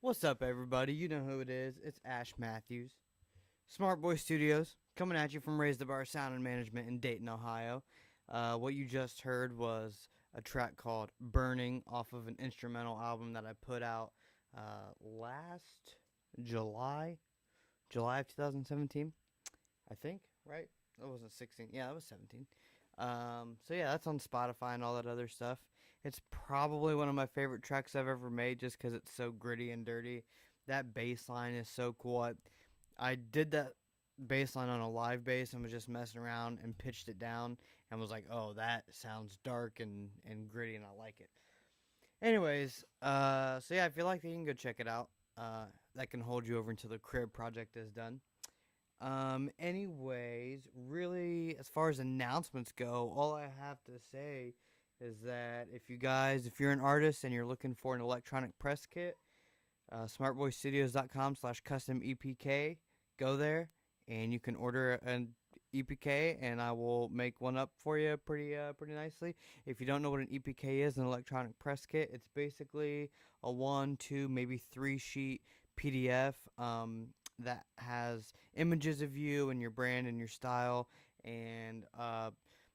What's up, everybody? You know who it is. It's Ash Matthews. Smart Boy Studios, coming at you from Razdabar Sound and Management in Dayton, Ohio. What you just heard was a track called Burning off of an instrumental album that I put out last July of 2017, I think, right? That wasn't 16. Yeah, that was 17. So yeah, that's on Spotify and all that other stuff. It's probably one of my favorite tracks I've ever made just because it's so gritty and dirty. That bass line is so cool. I did that bass line on a live bass and was just messing around and pitched it down and was like, oh, that sounds dark and gritty and I like it. Anyways, so yeah, if you like it, you can go check it out. That can hold you over until the crib project is done. Anyways, really, as far as announcements go, all I have to say is that if you're an artist and you're looking for an electronic press kit, smartboystudios.com/custom EPK, go there and you can order an EPK and I will make one up for you pretty nicely. If you don't know what an EPK is, an electronic press kit, it's basically a 1, 2, maybe 3 sheet PDF that has images of you and your brand and your style and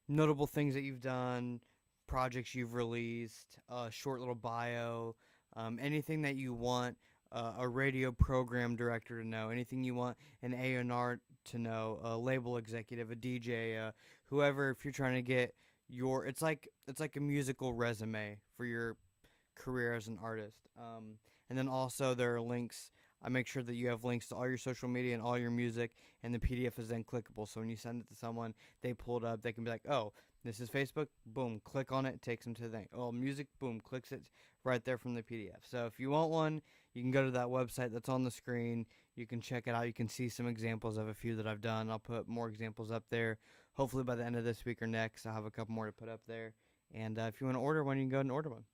notable things that you've done, projects you've released, a short little bio, anything that you want a radio program director to know, anything you want an A&R to know, a label executive, a DJ, whoever. If you're trying to get it's like a musical resume for your career as an artist. And then also there are links. I make sure that you have links to all your social media and all your music, and the PDF is then clickable. So when you send it to someone, they pull it up. They can be like, oh, this is Facebook. Boom, click on it. Takes them to the thing. Oh, music. Boom, clicks it right there from the PDF. So if you want one, you can go to that website that's on the screen. You can check it out. You can see some examples of a few that I've done. I'll put more examples up there. Hopefully by the end of this week or next, I'll have a couple more to put up there. And if you want to order one, you can go ahead and order one.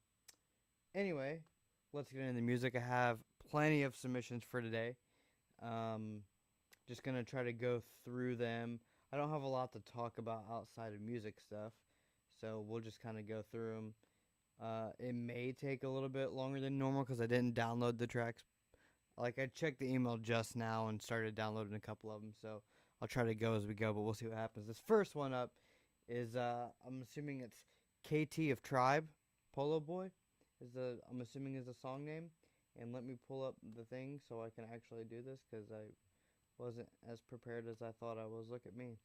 Anyway, let's get into the music. I have plenty of submissions for today. Just going to try to go through them. I don't have a lot to talk about outside of music stuff, so we'll just kind of go through them. It may take a little bit longer than normal because I didn't download the tracks. I checked the email just now and started downloading a couple of them, so I'll try to go as we go, but we'll see what happens. This first one up is, I'm assuming it's KT of Tribe, Polo Boy, I'm assuming is a song name. And let me pull up the thing so I can actually do this because I wasn't as prepared as I thought I was. Look at me.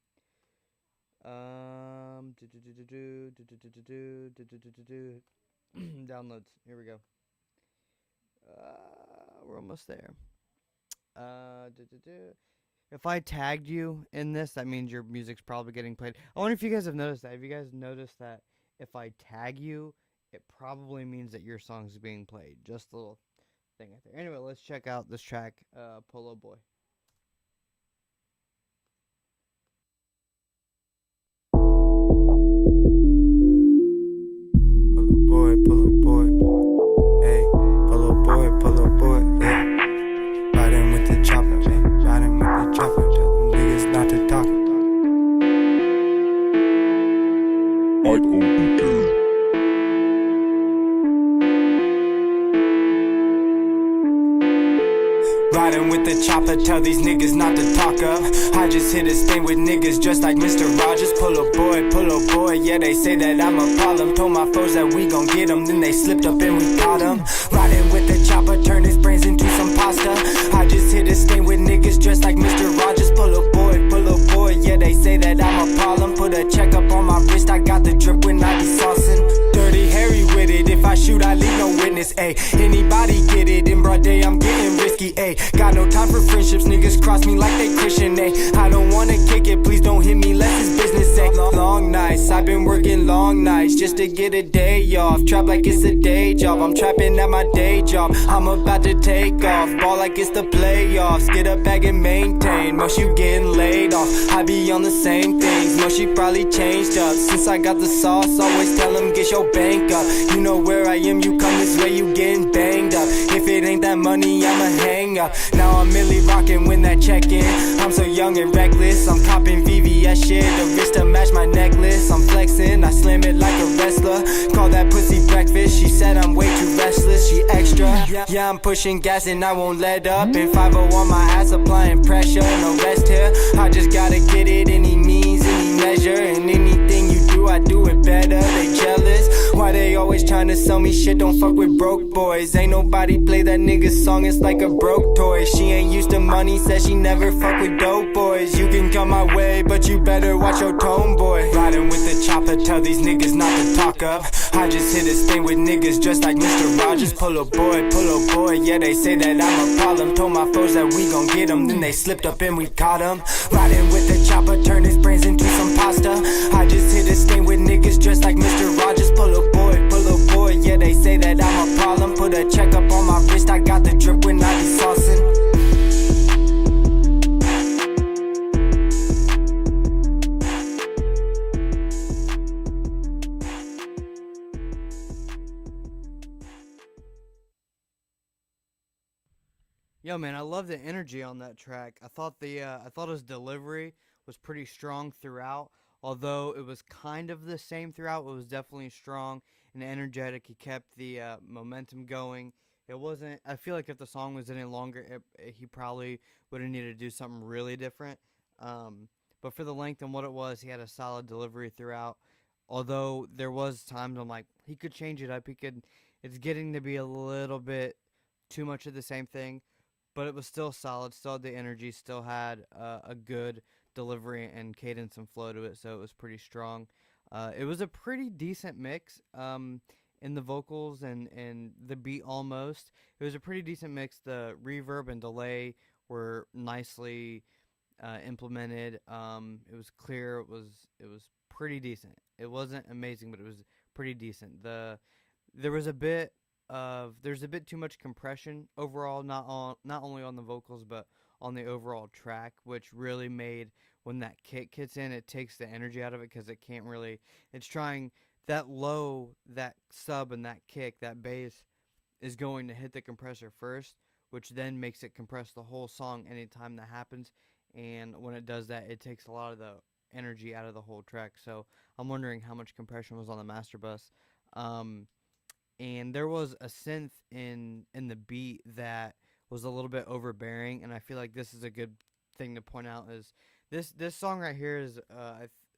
Downloads. Here we go. We're almost there. If I tagged you in this, that means your music's probably getting played. I wonder if you guys have noticed that. Have you guys noticed that if I tag you, it probably means that your song's being played? Just a little thing right there. Anyway, let's check out this track, Polo Boy. Polo boy, hey, polo boy, yeah. Riding with the chopper, tell them niggas not to talk. Riding with the chopper, tell these niggas not to talk up. I just hit a stain with niggas dressed like Mr. Rogers. Polo boy, yeah, they say that I'm a problem. Told my foes that we gon' get them, then they slipped up and we caught them. Riding with the chopper, turn his brains into some pasta. I just hit a stain with niggas dressed like Mr. Rogers. Polo boy, yeah, they say that I'm a problem. Put a check up on my wrist, I got the drip when I be saucing. Dirty Harry with it, if I shoot I leave no witness, ayy. Anybody get it, in broad day I'm getting risky, ayy. Got no time for friendships, niggas cross me like they Christian, ayy. I don't wanna kick it, please don't hit me, less it's business, ayy. Long nights, I've been working long nights just to get a day off. Trap like it's a day job, I'm trapping at my day job. I'm about to take off, ball like it's the playoffs. Get a bag and maintain, most you getting laid off. I be on the same things, most she probably changed up. Since I got the sauce, always tell them get your bank up. You know where I am, you come this way, you getting banged up. If it ain't that money, I'ma hang up. Now I'm really rocking when that check in. I'm so young and reckless, I'm copping VVS shit. The wrist to match my necklace, I'm flexing, I slam it like a wrestler. Call that pussy breakfast, she said I'm way too restless. She extra, Yeah, I'm pushing gas and I won't let up. In 5 on my ass, applying pressure. No rest here. I just gotta get it any means, any measure. And anything you do, I do it better. They jealous. Why they always trying to sell me shit? Don't fuck with broke boys. Ain't nobody play that nigga's song, it's like a broke toy. She ain't used to money, says she never fuck with dope boys. You can come my way, but you better watch your tone, boy. Riding with the chopper, tell these niggas not to talk up. I just hit a stain with niggas dressed like Mr. Rogers. Pull a boy, yeah, they say that I'm a problem. Told my foes that we gon' get them, then they slipped up and we caught them. Riding with the chopper, turn his brains into some pasta. I just hit a stain with niggas dressed like Mr. Rogers. Pull a boy, yeah, they say that I'm a problem. Put a check up on my wrist, I got the drip when I be saucing. Yo, man, I love the energy on that track. I thought his delivery was pretty strong throughout. Although it was kind of the same throughout, it was definitely strong and energetic. He kept the momentum going. It wasn't. I feel like if the song was any longer, he probably would have needed to do something really different. Um, but for the length and what it was, he had a solid delivery throughout. Although there was times I'm like, he could change it up. He could. It's getting to be a little bit too much of the same thing, but it was still solid. Still had the energy. Still had a good delivery and cadence and flow to it, so it was pretty strong. It was a pretty decent mix in the vocals and the beat almost. It was a pretty decent mix. The reverb and delay were nicely implemented. It was clear. It was pretty decent. It wasn't amazing, but it was pretty decent. There was a bit there's a bit too much compression overall, not only on the vocals but on the overall track, which really made when that kick hits in, it takes the energy out of it because it can't really. It's trying that low, that sub, and that kick, that bass is going to hit the compressor first, which then makes it compress the whole song anytime that happens. And when it does that, it takes a lot of the energy out of the whole track. So I'm wondering how much compression was on the master bus. Um, and there was a synth in the beat that was a little bit overbearing, and I feel like this is a good thing to point out is this song right here is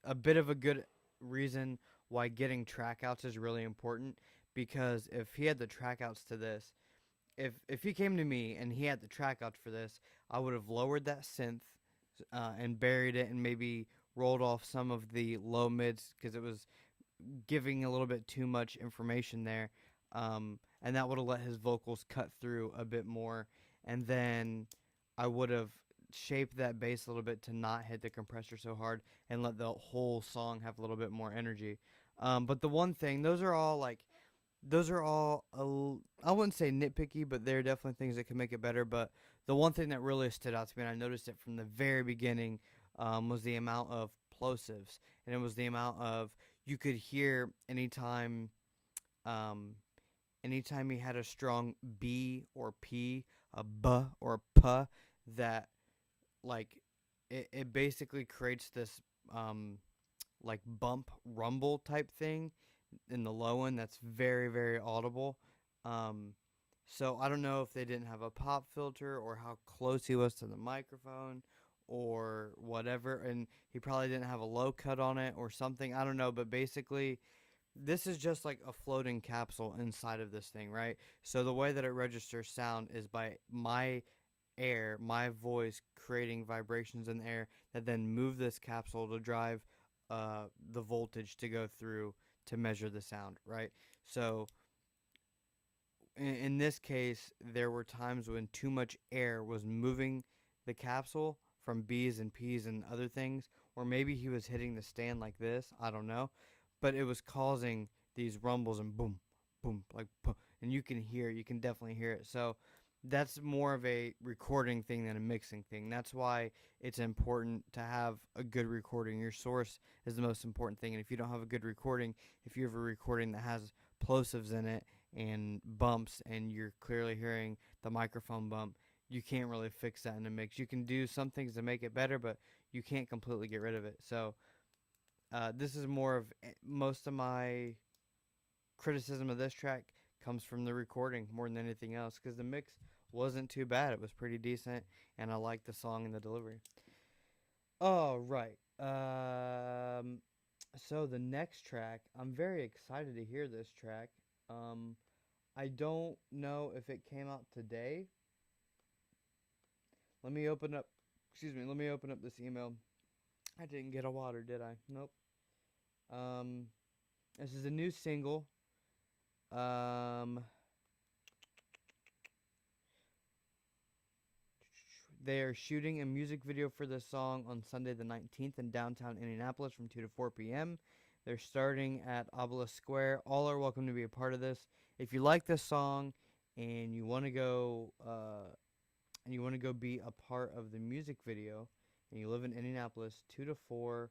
a bit of a good reason why getting track outs is really important, because if he had the track outs to this, if he came to me and he had the track outs for this, I would have lowered that synth and buried it and maybe rolled off some of the low mids because it was giving a little bit too much information there, and that would have let his vocals cut through a bit more, and then I would have shaped that bass a little bit to not hit the compressor so hard and let the whole song have a little bit more energy. But the one thing, those are all I wouldn't say nitpicky, but they're definitely things that can make it better. But the one thing that really stood out to me, and I noticed it from the very beginning, was the amount of plosives, and it was the amount of you could hear um, anytime he had a strong B or P, a B or a P, that like it basically creates this like bump rumble type thing in the low end that's very very audible. Um, so I don't know if they didn't have a pop filter or how close he was to the microphone or whatever, and he probably didn't have a low cut on it or something. I don't know, but basically this is just like a floating capsule inside of this thing, right? So the way that it registers sound is by my voice creating vibrations in the air that then move this capsule to drive the voltage to go through to measure the sound, right? So in this case, there were times when too much air was moving the capsule from B's and P's and other things, or maybe he was hitting the stand like this. I don't know, but it was causing these rumbles and boom, boom, like boom, and you can definitely hear it. So that's more of a recording thing than a mixing thing. That's why it's important to have a good recording. Your source is the most important thing, and if you don't have a good recording, if you have a recording that has plosives in it and bumps, and you're clearly hearing the microphone bump, you can't really fix that in a mix. You can do some things to make it better, but you can't completely get rid of it. So this is more of most of my criticism of this track comes from the recording more than anything else, because the mix wasn't too bad. It was pretty decent, and I liked the song and the delivery. All right. So the next track, I'm very excited to hear this track. I don't know if it came out today. Let me open up this email. I didn't get a water, did I? Nope. This is a new single. They are shooting a music video for this song on Sunday the 19th in downtown Indianapolis from 2 to 4 p.m. They're starting at Obelisk Square. All are welcome to be a part of this. If you like this song and you want to go be a part of the music video, and you live in Indianapolis, 2 to 4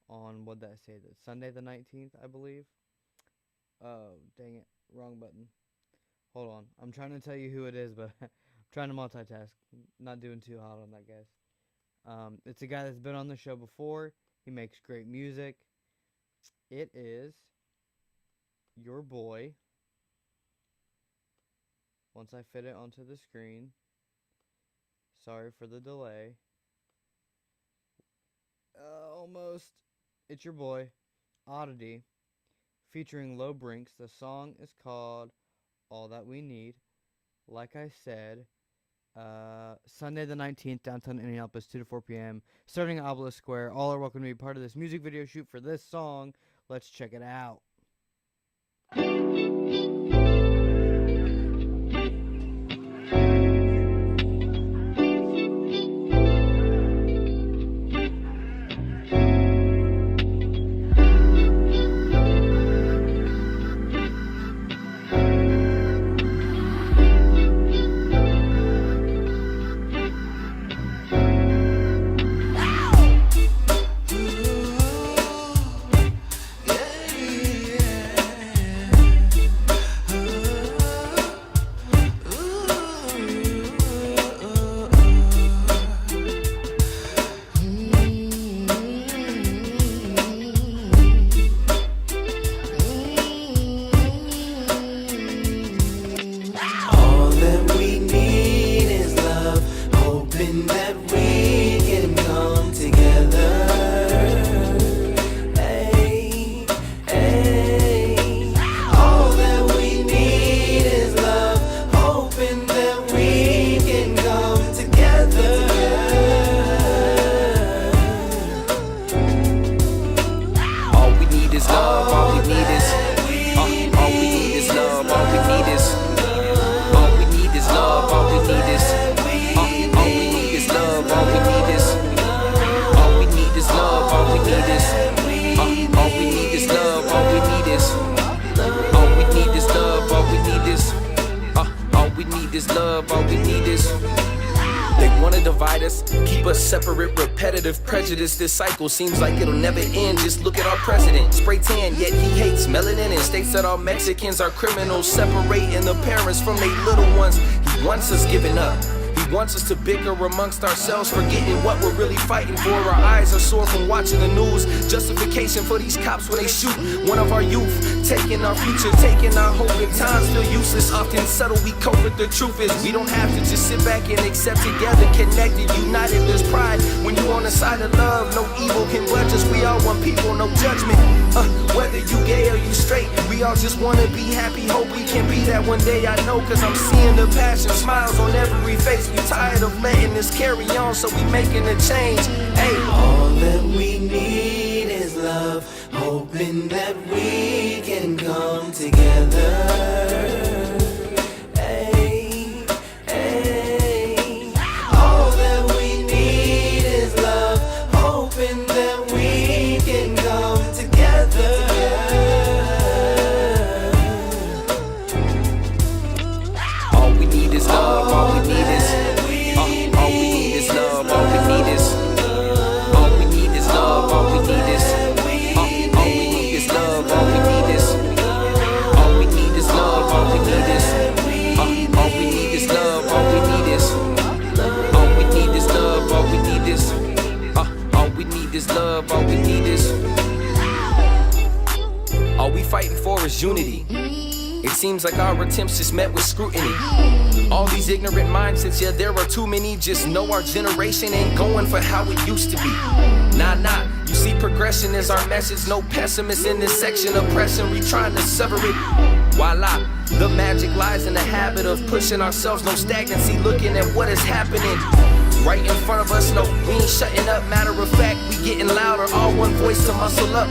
on, what did I say, that Sunday the 19th, I believe. Oh, dang it, wrong button. Hold on, I'm trying to tell you who it is, but I'm trying to multitask. Not doing too hot on that, guys. It's a guy that's been on the show before. He makes great music. It is your boy. Once I fit it onto the screen. Sorry for the delay. Almost. It's your boy, Oddity, featuring Low Brinks. The song is called All That We Need. Like I said, Sunday the 19th, downtown Indianapolis, 2 to 4 p.m., starting at Obelisk Square. All are welcome to be part of this music video shoot for this song. Let's check it out. Separate, repetitive prejudice. This cycle seems like it'll never end. Just look at our president, spray tan, yet he hates melanin and states that all Mexicans are criminals, separating the parents from their little ones. He wants us giving up. He wants us to bicker amongst ourselves, forgetting what we're really fighting for. Our eyes are sore from watching the news. Justification for these cops when they shoot one of our youth, taking our future, taking our hope. In times feel useless, often subtle. We cope with the truth is we don't have to just sit back and accept. Together, connected, united, there's pride. When you on the side of love, no evil can budge us. We all one people, no judgment. Whether you gay or you straight, we all just wanna be happy. Hope we can be that one day. I know, cause I'm seeing the passion, smiles on every face. We tired of letting this carry on, so we making a change. Hey, all that we need is love, hoping that we can come together. All we need is, all we fighting for is unity. It seems like our attempts just met with scrutiny. All these ignorant mindsets, yeah, there are too many. Just know our generation ain't going for how it used to be. Nah, you see, progression is our message. No pessimists in this section. Oppression, we trying to sever it. Voila, the magic lies in the habit of pushing ourselves. No stagnancy, looking at what is happening right in front of us. No, we ain't shutting up. Matter of fact, we getting louder. All one voice to muscle up.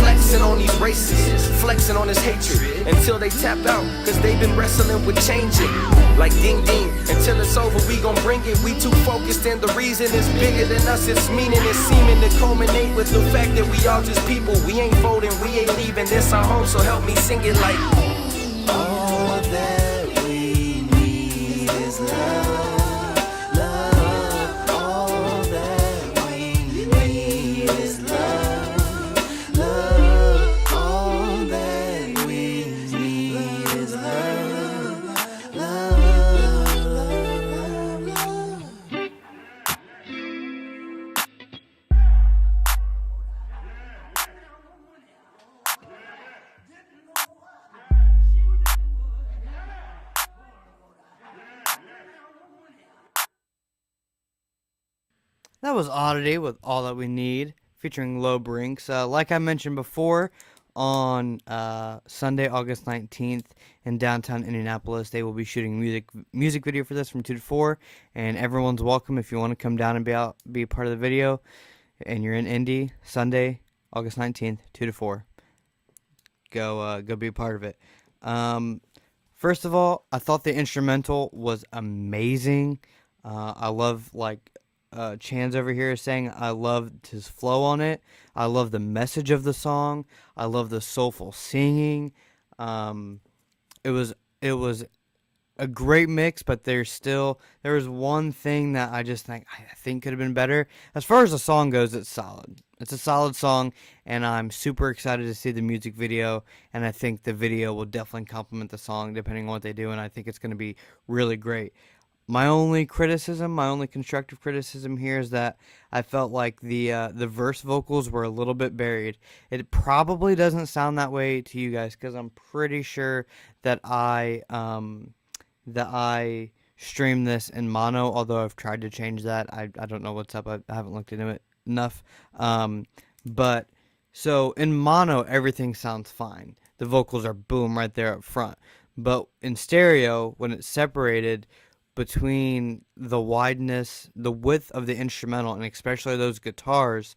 Flexing on these races, flexing on this hatred until they tap out, cause they've been wrestling with changing. Like ding ding, until it's over we gon' bring it. We too focused and the reason is bigger than us. It's meaning it's seeming to culminate with the fact that we all just people. We ain't folding, we ain't leaving. This our home, so help me sing it like all that we need is love. That was Oddity with All That We Need, featuring Low Brinks. Like I mentioned before, on Sunday, August 19th in downtown Indianapolis, they will be shooting music video for this from 2 to 4, and everyone's welcome if you want to come down and be a part of the video, and you're in Indy, Sunday, August 19th, 2 to 4. Go be a part of it. First of all, I thought the instrumental was amazing. I love, Chan's over here is saying I loved his flow on it. I love the message of the song. I love the soulful singing. It was a great mix, but there was one thing that I think could have been better. As far as the song goes, it's solid. It's a solid song, and I'm super excited to see the music video, and I think the video will definitely complement the song depending on what they do, and I think it's going to be really great. My only constructive criticism here is that I felt like the verse vocals were a little bit buried. It probably doesn't sound that way to you guys because I'm pretty sure that I streamed this in mono, although I've tried to change that. I don't know what's up. I haven't looked into it enough. But so in mono, everything sounds fine. The vocals are boom right there up front. But in stereo, when it's separated between the width of the instrumental, and especially those guitars,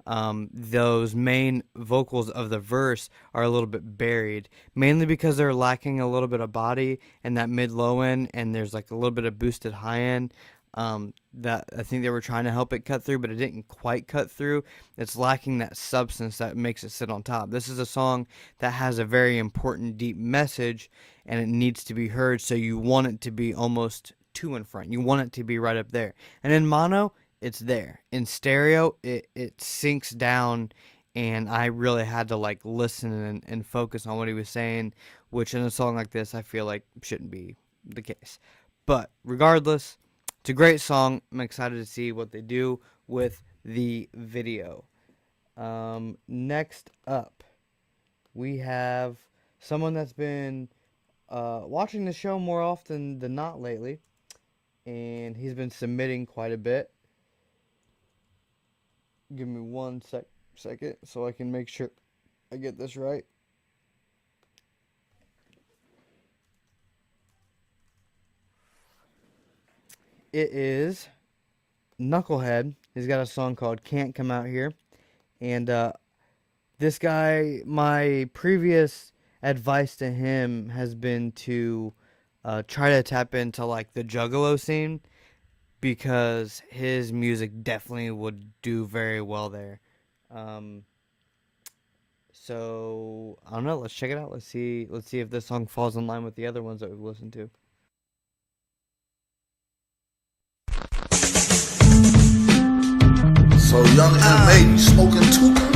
those main vocals of the verse are a little bit buried, mainly because they're lacking a little bit of body in that mid-low end, and there's like a little bit of boosted high end that I think they were trying to help it cut through, but it didn't quite cut through. It's lacking that substance that makes it sit on top. This is a song that has a very important, deep message, and it needs to be heard, so you want it to be almost two in front. You want it to be right up there. And in mono, it's there. In stereo, it sinks down, and I really had to listen and focus on what he was saying, which in a song like this, I feel like shouldn't be the case. But regardless, it's a great song. I'm excited to see what they do with the video. Next up, we have someone that's been watching the show more often than not lately, and he's been submitting quite a bit. Give me one second so I can make sure I get this right. It is Knucklehead. He's got a song called Can't Come Out Here. And this guy, my previous advice to him has been to try to tap into the Juggalo scene, because his music definitely would do very well there. So I don't know, let's check it out. Let's see if this song falls in line with the other ones that we've listened to. So young M.A., you smoking tooka?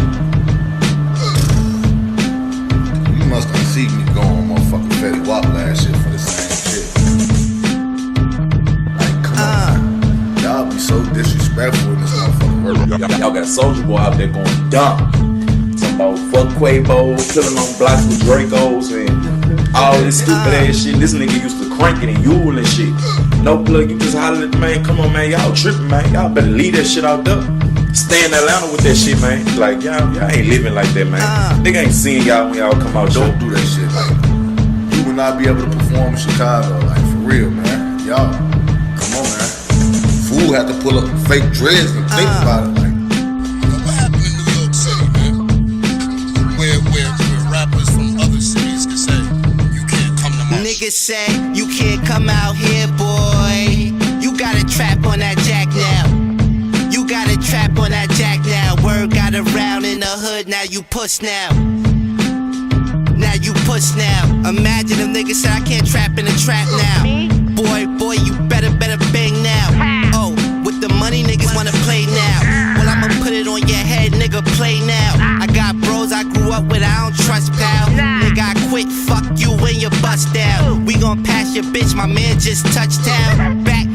You must have seen me go on motherfucking Fetty Wap last year for the same shit. Come on. Y'all be so disrespectful in this motherfucker. Y'all got Soulja Boy out there going dumb. Talking about fuck Quavo, killing on blocks with Dracos, and All this stupid ass shit. This nigga used to crank it and yule and shit. No plug, you just holler at the man. Come on, man. Y'all tripping, man. Y'all better leave that shit out there. Stay in Atlanta with that shit, man. Like, y'all ain't living like that, man. Nigga ain't seeing y'all when y'all come out. Don't do that shit. Like, you will not be able to perform in Chicago. Like, for real, man. Y'all, come on, man. Fool had to pull up fake dreads and think about it. Like, what happened in New York City, man? Where rappers from other cities can say, you can't come to my Niggas say, you can't come out here, boy. You got a trap on that jack now. You got a trap on that jack now. Word got around in the hood, now you puss now. Now you puss now. Imagine them niggas said I can't trap in the trap now. Boy, you better bang now. Oh, with the money niggas wanna play now. Well, I'ma put it on your head, nigga, play now. I got bros I grew up with, I don't trust, pal. Nigga, I quit, fuck you and your bust down. We gon' pass your bitch, my man just touched town. Back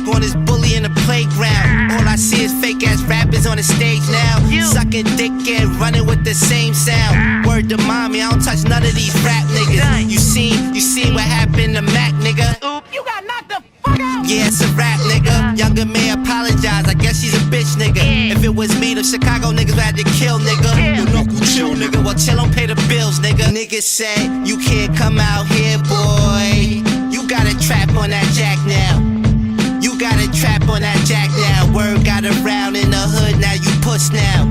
on his bully in the playground. All I see is fake ass rappers on the stage now. Sucking dick and running with the same sound. Word to mommy, I don't touch none of these rap niggas. You seen what happened to Mac, nigga? You got knocked the fuck out. Yeah, it's a rap, nigga. Younger man apologize, I guess she's a bitch, nigga. If it was me, the Chicago niggas would have to kill, nigga. You knuckle chill, nigga. Well, chill, don't pay the bills, nigga. Niggas say, you can't come out here, boy. You got a trap on that jack now. You got a trap on that jack now. Word got around in the hood, now you puss now.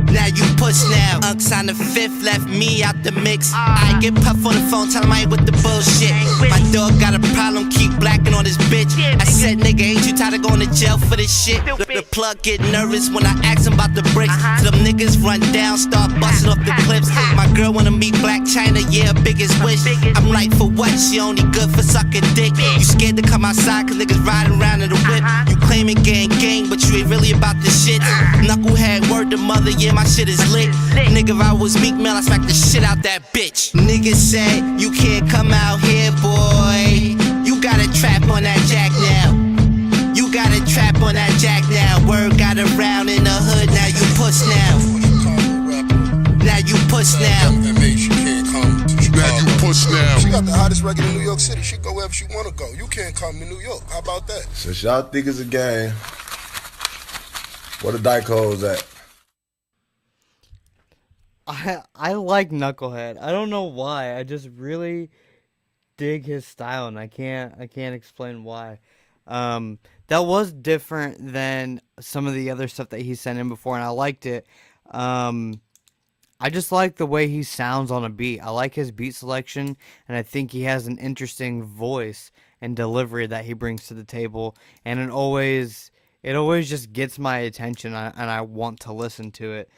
Now you puss now. Unks on the fifth left me out the mix. I get puff on the phone, tell him I ain't with the bullshit. My dog got a problem, keep blacking on this bitch. I said, nigga, ain't you tired of going to jail for this shit? The plug get nervous when I ask him about the bricks. So them niggas run down, start busting off the clips. My girl wanna meet Black China, yeah, biggest wish. I'm like, for what? She only good for sucking dick. You scared to come outside cause niggas riding around in the whip. You claiming gang, but you ain't really about this shit. Knucklehead, word to mother, yeah, my shit is lit. Nigga, if I was Meek Mill, I smack the shit out that bitch. Niggas say, you can't come out here, boy. You got a trap on that jack now. You got a trap on that jack now. Word got around in the hood, now you puss now. Now you puss now. Now you push now. She got the hottest record in New York City. She go wherever she wanna go. You can't come to New York. How about that? since y'all think it's a game, where the dyke hoes at? I like Knucklehead. I don't know why. I just really dig his style, and I can't explain why. That was different than some of the other stuff that he sent in before, and I liked it. I just like the way he sounds on a beat. I like his beat selection, and I think he has an interesting voice and delivery that he brings to the table, and it always just gets my attention, and I want to listen to it.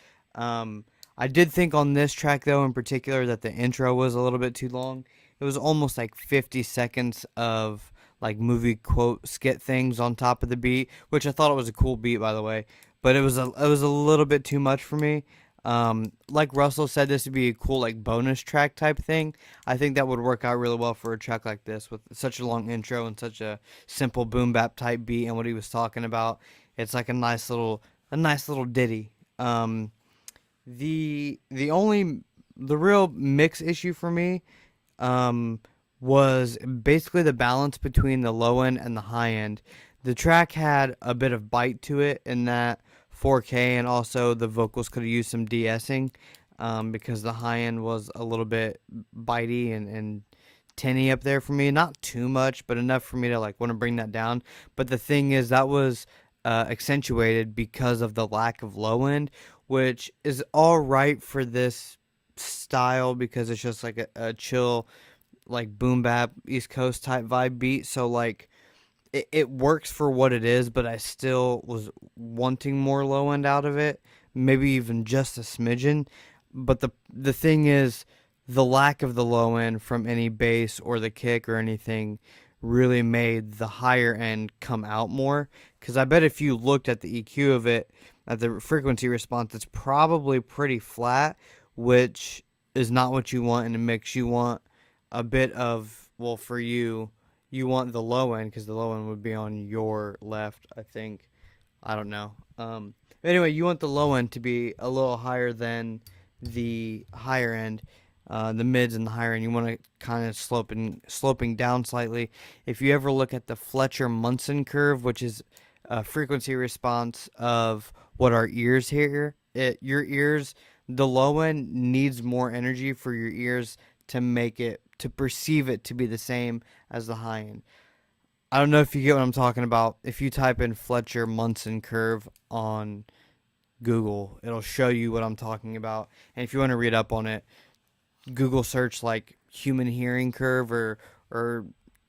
I did think on this track, though, in particular, that the intro was a little bit too long. It was almost like 50 seconds of like movie quote skit things on top of the beat, which I thought it was a cool beat, by the way, but it was a little bit too much for me. Like Russell said, this would be a cool like bonus track type thing. I think that would work out really well for a track like this with such a long intro and such a simple boom bap type beat and what he was talking about. It's like a nice little ditty. The real mix issue for me was basically the balance between the low end and the high end. The track had a bit of bite to it in that 4K, and also the vocals could have used some de-essing because the high end was a little bit bitey and tinny up there for me. Not too much, but enough for me to like want to bring that down. But the thing is, that was accentuated because of the lack of low end, which is all right for this style because it's just like a chill, like boom bap East Coast type vibe beat. So like it works for what it is, but I still was wanting more low end out of it, maybe even just a smidgen. But the thing is, the lack of the low end from any bass or the kick or anything really made the higher end come out more. Because I bet if you looked at the EQ of it, at the frequency response, it's probably pretty flat, which is not what you want in a mix. You want a bit of, well, for you want the low end, because the low end would be on your left, I think. I don't know. Anyway, you want the low end to be a little higher than the higher end. the mids and the higher end. You want to kind of sloping down slightly. If you ever look at the Fletcher-Munson curve, which is a frequency response of what our ears hear, your ears, the low end needs more energy for your ears to perceive it to be the same as the high end. I don't know if you get what I'm talking about. If you type in Fletcher-Munson curve on Google, it'll show you what I'm talking about. And if you want to read up on it, Google search like human hearing curve or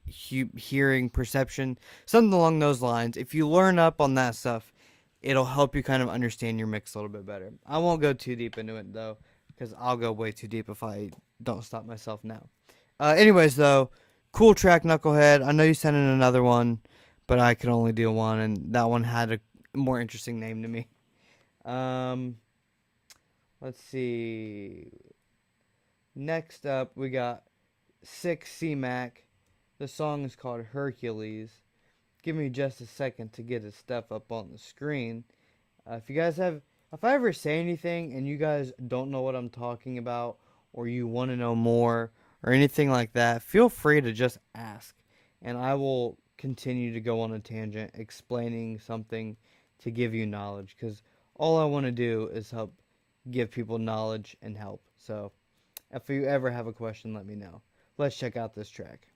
hearing perception, something along those lines. If you learn up on that stuff, it'll help you kind of understand your mix a little bit better. I won't go too deep into it though, because I'll go way too deep if I don't stop myself now. Anyways though, cool track, Knucklehead. I know you sent in another one, but I could only do one, and that one had a more interesting name to me. Let's see. Next up, we got 6 C-Mac. The song is called Hercules. Give me just a second to get his stuff up on the screen. If I ever say anything and you guys don't know what I'm talking about, or you want to know more, or anything like that, feel free to just ask, and I will continue to go on a tangent explaining something to give you knowledge, because all I want to do is help give people knowledge and help. So if you ever have a question, let me know. Let's check out this track.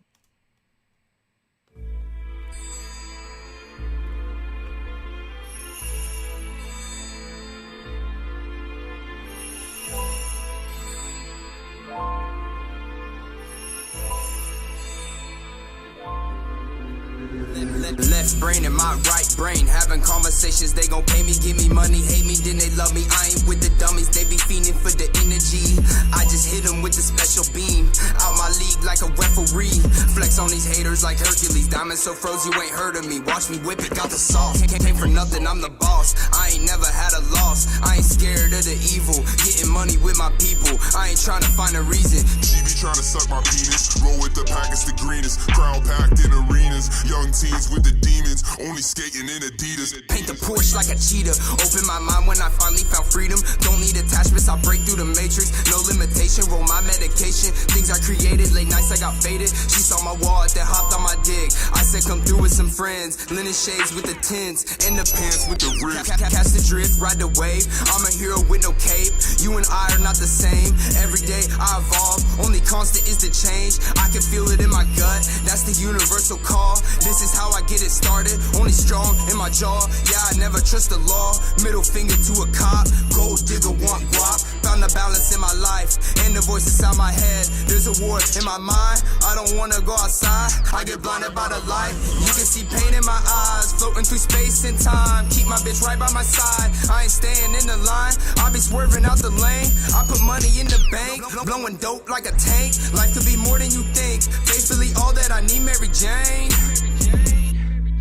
Left brain and my right brain having conversations. They gon' pay me, give me money, hate me, then they love me. I ain't with the dummies, they be fiending for the energy. I just hit them with the special beam. Out my league like a referee. Flex on these haters like Hercules. Diamond so froze you ain't heard of me. Watch me whip it, got the sauce. Came for nothing, I'm the boss. I ain't never had a loss. I ain't scared of the evil. Getting money with my people. I ain't trying to find a reason. She be trying to suck my penis. Roll with the pack, it's the greenest. Crowd packed in arenas. Young teens with the demons. Only skating in Adidas. Paint the Porsche like a cheetah. Open my mind when I finally found freedom. Don't need attachments, I break through the matrix. No limitation, roll my medication. Things I created, late nights I got faded. She saw my wall, then hopped on my dick. I said come through with some friends. Linen shades with the tints. And the pants with the rips. Catch the drift, ride the wave. I'm a hero with no cape. You and I are not the same. Every day I evolve. Only constant is the change. I can feel it in my gut. That's the universal call. This is how I get it started. Only strong in my jaw. Yeah, I never trust the law. Middle finger to a cop. Gold digger want guap. Found the balance in my life. And the voice inside my head. There's a war in my mind. I don't wanna go outside. I get blinded by the light. You can see pain in my eyes. Floating through space and time. Keep my bitch right by my side. I ain't staying in the line. I be swerving out the lane. I put money in the bank. Blowing dope like a tank. Life could be more than you think. Faithfully all that I need, Mary Jane.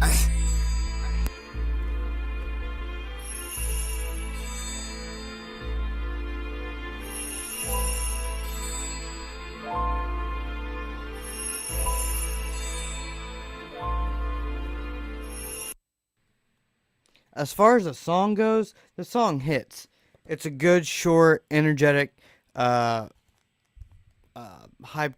Ay. As far as the song goes, the song hits. It's a good, short, energetic, hyped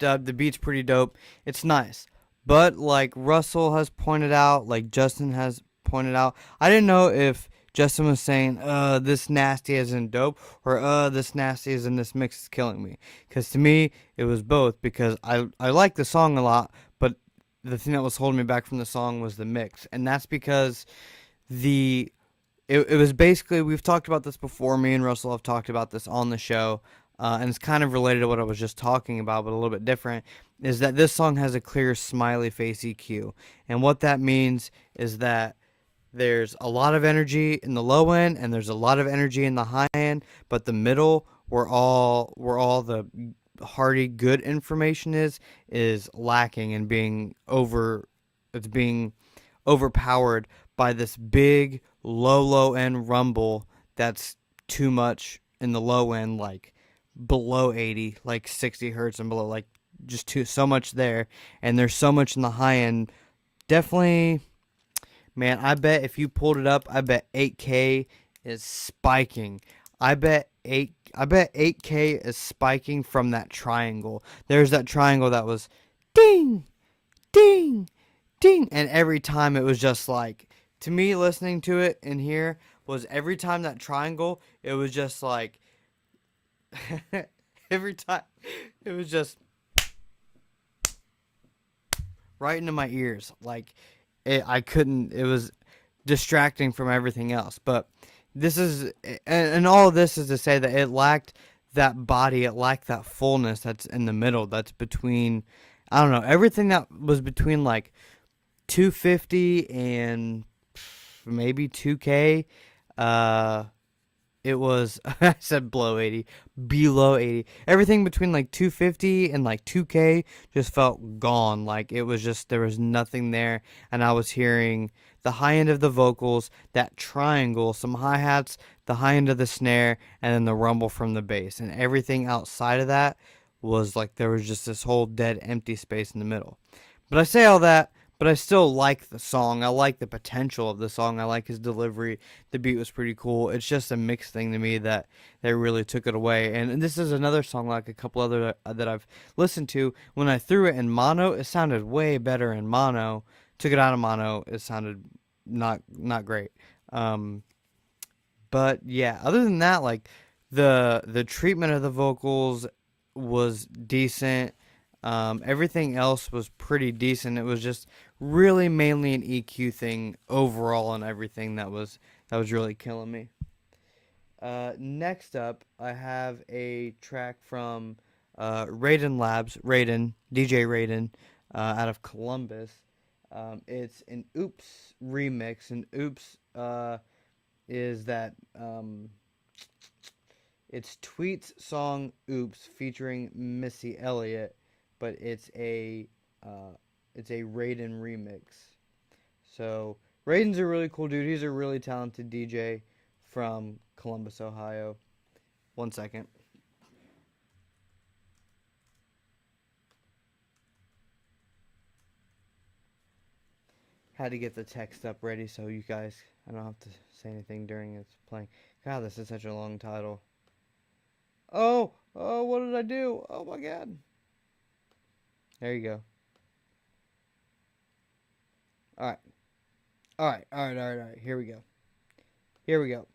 up. The beat's pretty dope. It's nice. But like Russell has pointed out, like Justin has pointed out, I didn't know if Justin was saying, this nasty isn't dope, or this nasty is in this mix is killing me. Because to me, it was both, because I like the song a lot, but the thing that was holding me back from the song was the mix. And that's because it was basically, we've talked about this before, me and Russell have talked about this on the show, and it's kind of related to what I was just talking about, but a little bit different, is that this song has a clear smiley face EQ. And what that means is that there's a lot of energy in the low end, and there's a lot of energy in the high end, but the middle, where all the hearty, good information is lacking and being overpowered by this big low end rumble that's too much in the low end, like below 80, like 60 hertz and below, like just so much there, and there's so much in the high end. Definitely, man, I bet if you pulled it up, I bet 8K is spiking. I bet 8K is spiking from that triangle. There's that triangle that was ding, ding, ding, and every time it was just like, to me, listening to it in here was every time that triangle, it was just like every time it was just right into my ears. Like I couldn't. It was distracting from everything else. But this is, and all of this is to say that it lacked that body. It lacked that fullness that's in the middle. That's between, I don't know, everything that was between like 250 and maybe 2K. It was, I said below 80. Everything between like 250 and like 2K just felt gone. Like it was just, there was nothing there. And I was hearing the high end of the vocals, that triangle, some hi-hats, the high end of the snare, and then the rumble from the bass. And everything outside of that was like there was just this whole dead empty space in the middle. But I say all that, but I still like the song. I like the potential of the song. I like his delivery. The beat was pretty cool. It's just a mixed thing to me that really took it away. And this is another song like a couple other that I've listened to. When I threw it in mono, it sounded way better in mono. Took it out of mono, it sounded not great. But yeah, other than that, like the treatment of the vocals was decent. Everything else was pretty decent. It was just really mainly an EQ thing overall and everything that was really killing me. Next up, I have a track from Raiden Labs, DJ Raiden, out of Columbus. It's an Oops remix, and Oops is that it's Tweet's song Oops featuring Missy Elliott, but it's a Raiden remix. So Raiden's a really cool dude. He's a really talented DJ from Columbus, Ohio. 1 second. Had to get the text up ready so you guys, I don't have to say anything during it's playing. God, this is such a long title. Oh, what did I do? Oh my God. There you go. Alright. Here we go.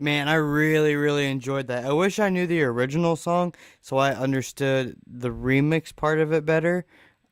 Man, I really, really enjoyed that. I wish I knew the original song so I understood the remix part of it better.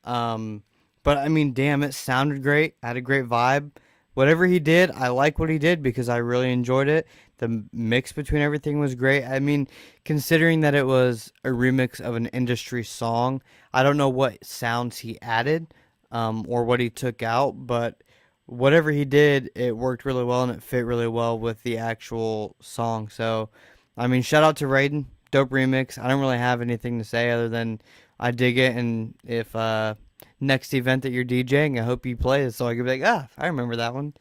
But I mean, damn, it sounded great. Had a great vibe. Whatever he did, I like what he did because I really enjoyed it. The mix between everything was great. I mean, considering that it was a remix of an industry song, I don't know what sounds he added, or what he took out, but whatever he did, it worked really well and it fit really well with the actual song. So, I mean, shout out to Raiden. Dope remix. I don't really have anything to say other than I dig it, and if next event that you're DJing, I hope you play it so I can be like, I remember that one.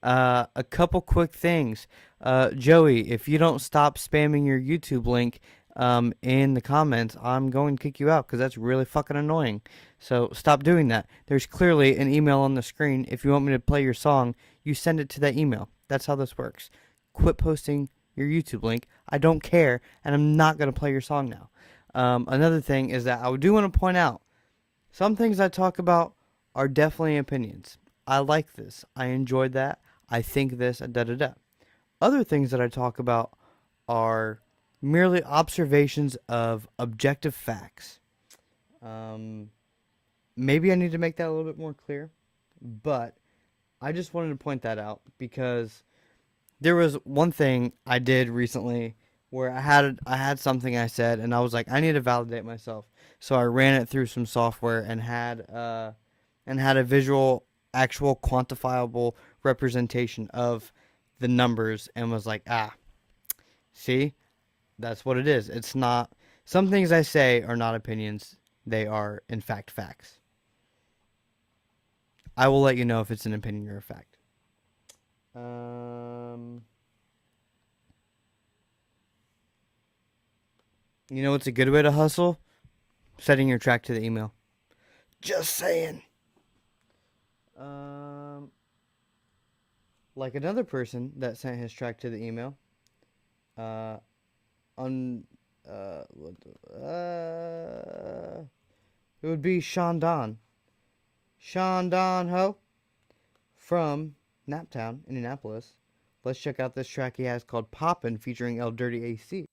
A couple quick things. Joey, if you don't stop spamming your YouTube link in the comments, I'm going to kick you out because that's really fucking annoying. So stop doing that. There's clearly an email on the screen. If you want me to play your song, you send it to that email. That's how this works. Quit posting your YouTube link. I don't care, and I'm not going to play your song now. Another thing is that I do want to point out, some things I talk about are definitely opinions. I like this. I enjoyed that. I think this, da-da-da. Other things that I talk about are merely observations of objective facts. Maybe I need to make that a little bit more clear, but I just wanted to point that out because there was one thing I did recently where I had something I said, and I was like, I need to validate myself. So I ran it through some software and had a visual, actual quantifiable representation of the numbers, and was like, see, that's what it is. It's not, some things I say are not opinions. They are, in fact, facts. I will let you know if it's an opinion or a fact. You know what's a good way to hustle? Setting your track to the email. Just saying. Like another person that sent his track to the email. It would be Sean Don. Sean Don Ho from Naptown, Indianapolis. Let's check out this track he has called Poppin' featuring El Dirty AC.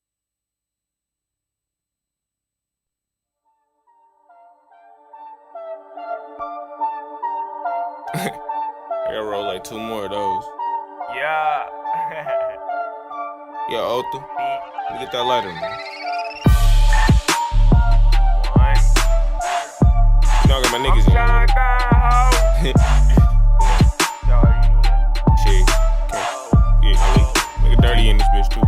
I gotta roll like 2 more of those. Yeah. Yeah, Otto. Let me get that lighter, man. You know I got my niggas in here. Shit. Okay. Yeah, make it dirty in this bitch too.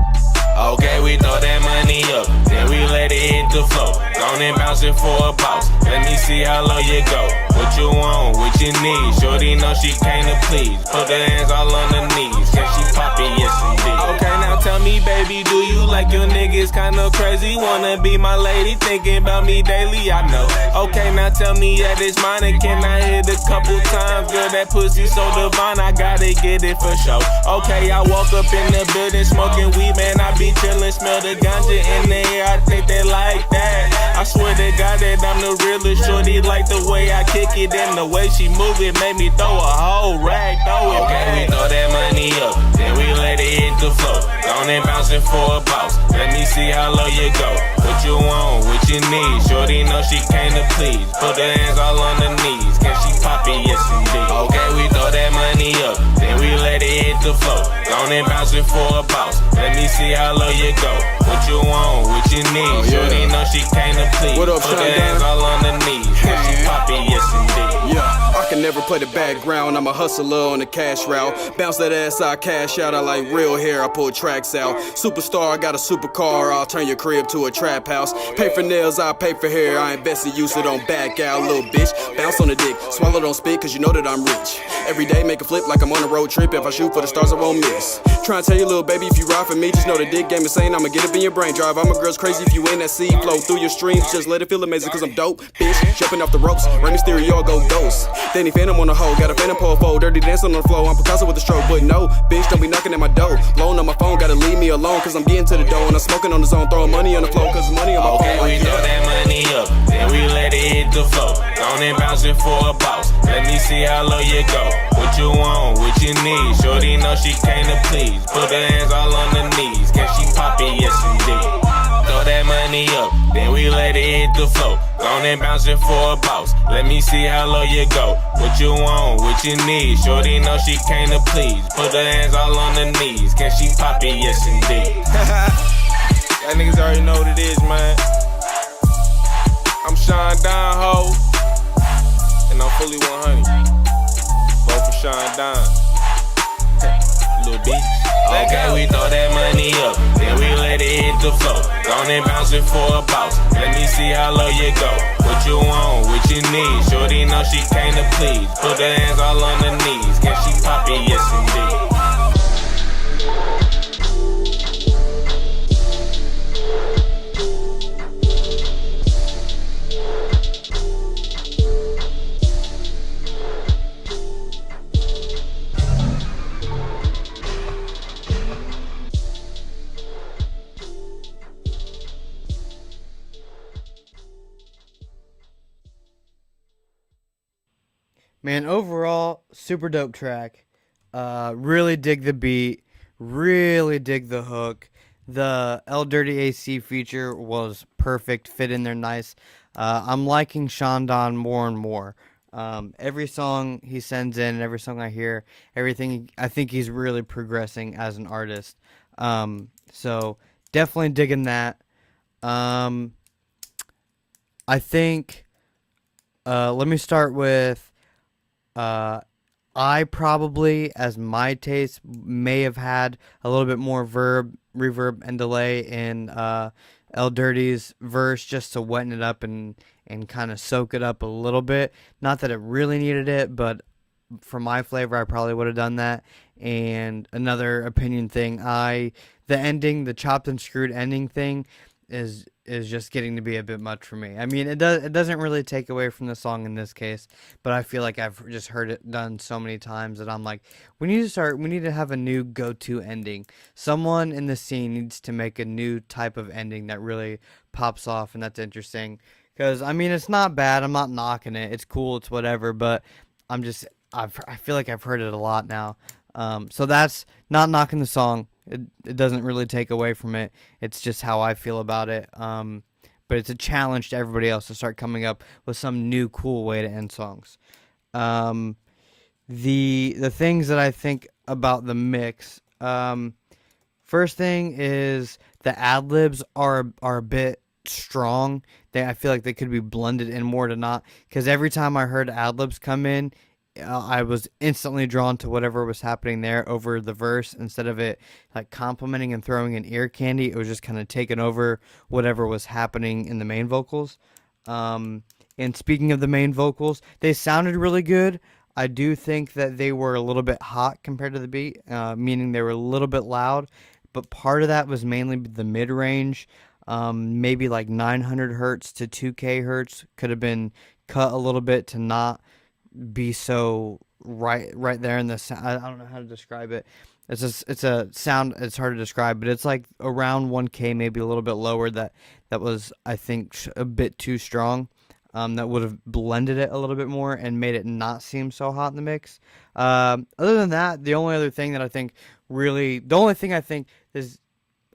Okay, we throw that money up, then we let it hit the floor. Gone and bounce it for a boss. Let me see how low you go. What you want, what you need. Shorty know she came to please. Put her hands all on her knees. Can she pop it? Yes, indeed. Okay, now tell me, baby, do you like your niggas kinda crazy? Wanna be my lady, thinking about me daily, I know. Okay, now tell me, yeah, this mine, and can I hit a couple times? Girl, that pussy so divine, I gotta get it for sure. Okay, I walk up in the building, smoking weed, man, I be chillin', smell the ganja in the air, I think they like that. I swear to God that I'm the realest. Shorty like the way I kick it and the way she move it, made me throw a whole rag, throw it. Okay, we throw that money up, then we let it hit the floor. Gone and bouncing for a boss. Let me see how low you go. What you want, what you need. Shorty know she came to please. Put her hands all on her knees. Can she pop it? Yes, indeed. Okay, we throw that money up, then we let it hit the floor. Gone and bouncing for a boss. Let me see how low you go. What you want, what you need. Shorty know she came to please. What up, Put her hands all on her knees. Can she pop it? Yes, indeed. Yeah, I can never play the background. I'm a hustler on the cash route. Bounce that ass, I cash out. I like real hair, I pull tracks out. Superstar, I got a supercar. I'll turn your crib to a trap house. Pay for nails, I pay for hair. I invest in you, so don't back out, little bitch. Bounce on the dick, swallow, don't spit, cause you know that I'm rich. Every day make a flip like I'm on a road trip. If I shoot for the stars, I won't miss. Try and tell you, little baby, if you ride for me, just know the dick game is insane. I'ma get up in your brain drive. I'm a girl's crazy if you in that sea. Flow through your streams, just let it feel amazing, cause I'm dope, bitch. Jumping off the ropes, Rey Mysterio, go ghost. Danny Phantom on the hoe, got a phantom pole fold. Dirty dance on the flow, I'm Picasso with the stroke. But no, bitch, don't be knocking at my door. Blowing on my phone, gotta leave me alone, cause I'm getting to the dough. And I'm smoking on the zone, throwing money on the floor, cause money on my phone. Okay, we throw that money up, then we let it hit the floor. Gone and bouncing for a boss. Let me see how low you go. What you want, what you you need? Shorty know she came to please. Put her hands all on the knees. Can she pop it? Yes, indeed. Throw that money up, then we let it hit the floor. Gone and bouncing for a boss. Let me see how low you go. What you want, what you need? Shorty know she came to please. Put her hands all on the knees. Can she pop it? Yes, indeed. Y'all niggas already know what it is, man. I'm Sean Don Ho, and I'm fully 100. Vote for Sean Don. Little bitch. Okay, we throw that money up, then we let it hit the floor. Gone and bouncing for a boss. Let me see how low you go. What you want, what you need? Shorty know she came to please. Put her hands all on her knees. Can she pop it? Yes, indeed. Man, overall, super dope track. Really dig the beat. Really dig the hook. The El Dirty AC feature was perfect. Fit in there nice. I'm liking Sean Don more and more. Every song he sends in, every song I hear, everything, I think he's really progressing as an artist. So definitely digging that. I think, let me start with, I probably, as my taste, may have had a little bit more reverb, and delay in El Dirty's verse just to weten it up and kind of soak it up a little bit. Not that it really needed it, but for my flavor, I probably would have done that. And another opinion thing, the ending, the chopped and screwed ending thing, is just getting to be a bit much for me. I mean, it doesn't really take away from the song in this case, but I feel like I've just heard it done so many times that I'm like, we need to have a new go-to ending. Someone in the scene needs to make a new type of ending that really pops off and that's interesting. Because I mean, it's not bad. I'm not knocking it. It's cool. It's whatever. But I feel like I've heard it a lot now. So that's not knocking the song. It doesn't really take away from it. It's just how I feel about it. But it's a challenge to everybody else to start coming up with some new cool way to end songs. The things that I think about the mix. First thing is the ad libs are a bit strong. I feel like they could be blended in more to not, because every time I heard ad libs come in, I was instantly drawn to whatever was happening there over the verse. Instead of it like complimenting and throwing in ear candy, it was just kind of taking over whatever was happening in the main vocals. And speaking of the main vocals, they sounded really good. I do think that they were a little bit hot compared to the beat, meaning they were a little bit loud. But part of that was mainly the mid-range. Maybe like 900 hertz to 2K hertz could have been cut a little bit to not be so right there in the sound. I don't know how to describe it. It's a sound. It's hard to describe, but it's like around 1K, maybe a little bit lower. That was, I think, a bit too strong. That would have blended it a little bit more and made it not seem so hot in the mix. Other than that, the only thing I think is,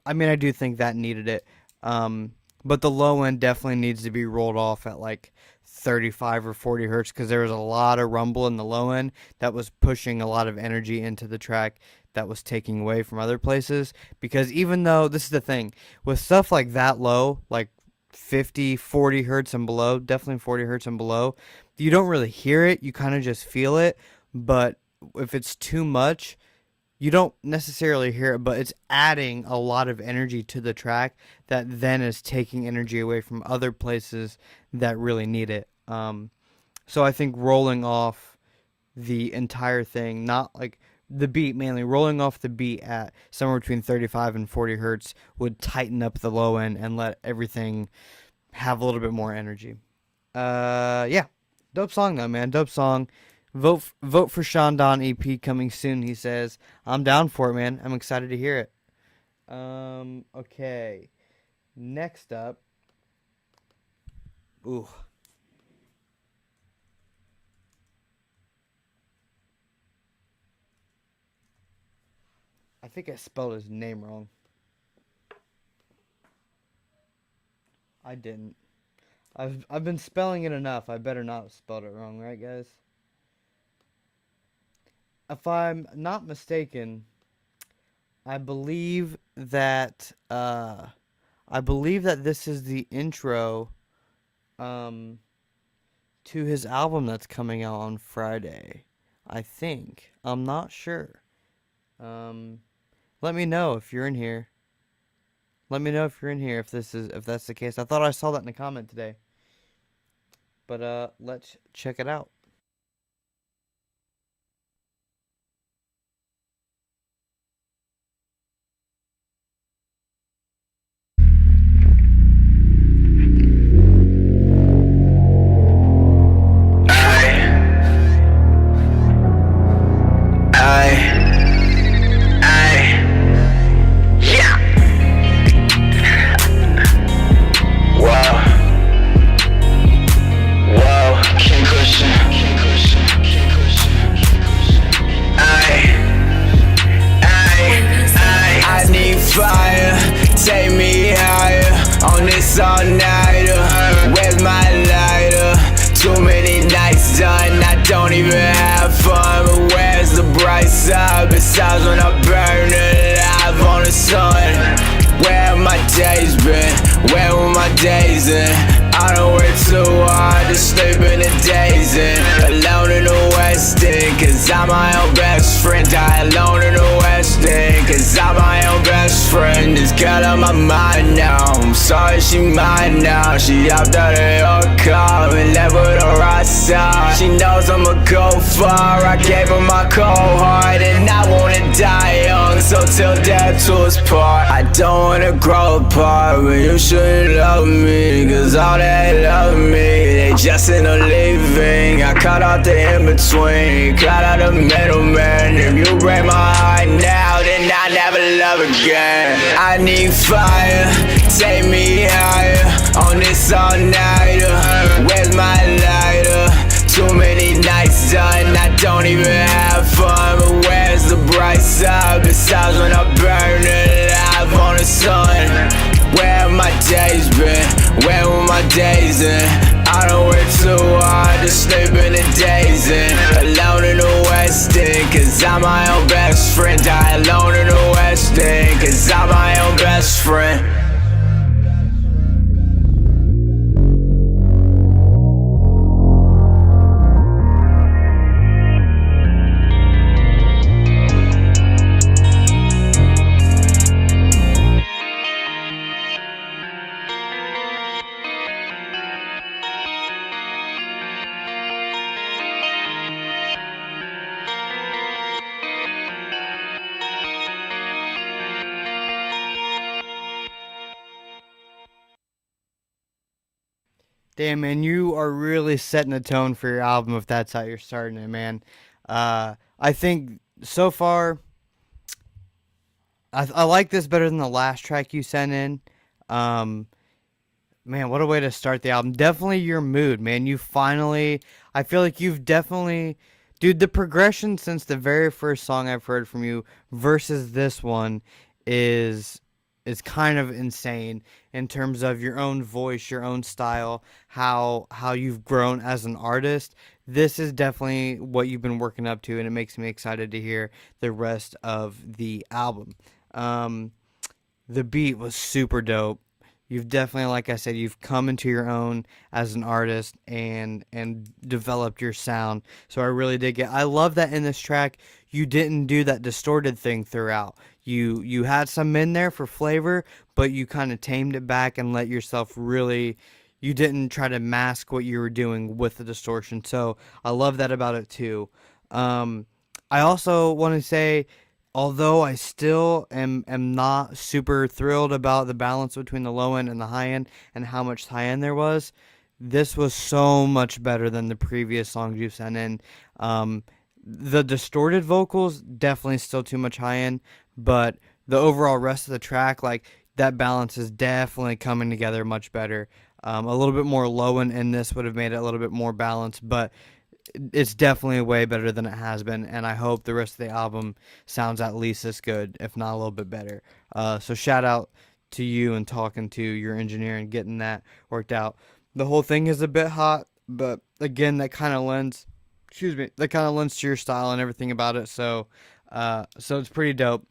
I mean, I do think that needed it. But the low end definitely needs to be rolled off at like 35 or 40 hertz, because there was a lot of rumble in the low end that was pushing a lot of energy into the track that was taking away from other places. Because even though, this is the thing, with stuff like that low, like 50, 40 hertz and below, definitely 40 hertz and below, you don't really hear it, you kind of just feel it. But if it's too much, you don't necessarily hear it, but it's adding a lot of energy to the track that then is taking energy away from other places that really need it. So I think rolling off the entire thing, not like the beat mainly, rolling off the beat at somewhere between 35 and 40 hertz would tighten up the low end and let everything have a little bit more energy. Yeah, dope song though, man. Dope song. Vote for Sean Don EP coming soon, he says. I'm down for it, man. I'm excited to hear it. Okay. Next up. Ooh. think I spelled his name wrong. I didn't. I've been spelling it enough. I better not have spelled it wrong, right, guys? If I'm not mistaken, I believe that this is the intro to his album that's coming out on Friday. I think. I'm not sure. Let me know if you're in here. Let me know if you're in here if that's the case. I thought I saw that in the comment today. But let's check it out. all-nighter. Where's my lighter? Too many nights done, I don't even have fun. But where's the bright side? Besides when I burn alive on the sun. Where have my days been? Where were my days in? I don't work too hard to sleep in the days in. Alone in the West End, cause I'm my own best friend. Die alone in the West End, cause I'm my own best friend. This girl on my mind now, I'm sorry she mine now. She hopped out of your car and left with a rock star. She knows I'ma go far, I gave her my cold heart. And I wanna die young, so till death to us part. I don't wanna grow apart, but you shouldn't love me, cause all that love me, they just end up leaving. I cut out the in-between, cut out the middleman. If you break my heart now, then I never love again. I need fire, take me higher, on this all-nighter. Where's my lighter? Too many nights done, I don't even have fun. But where's the bright side? Besides when I burn alive on the sun. Where have my days been? Where were my days in? I don't work too hard to sleep in the days in. Alone in the West End, cause I'm my own best friend. Die alone in the West End, cause I'm my own best friend. Damn, man, you are really setting the tone for your album if that's how you're starting it, man. I think so far, I like this better than the last track you sent in. Man, what a way to start the album. Definitely your mood, man. I feel like you've definitely, dude, the progression since the very first song I've heard from you versus this one is kind of insane in terms of your own voice, your own style, how you've grown as an artist. This is definitely what you've been working up to, and it makes me excited to hear the rest of the album. The beat was super dope. You've definitely, like I said, you've come into your own as an artist and developed your sound. So I really dig it. I love that in this track you didn't do that distorted thing throughout. You had some in there for flavor, but you kind of tamed it back and let yourself really, you didn't try to mask what you were doing with the distortion. So I love that about it too. I also want to say, although I still am not super thrilled about the balance between the low end and the high end and how much high end there was, this was so much better than the previous songs you sent in. The distorted vocals, definitely still too much high end, but the overall rest of the track, like, that balance is definitely coming together much better. A little bit more low end in this would have made it a little bit more balanced, but it's definitely way better than it has been, and I hope the rest of the album sounds at least as good, if not a little bit better. So shout out to you and talking to your engineer and getting that worked out. The whole thing is a bit hot, but again, that kind of lends, that kind of lends to your style and everything about it. So it's pretty dope.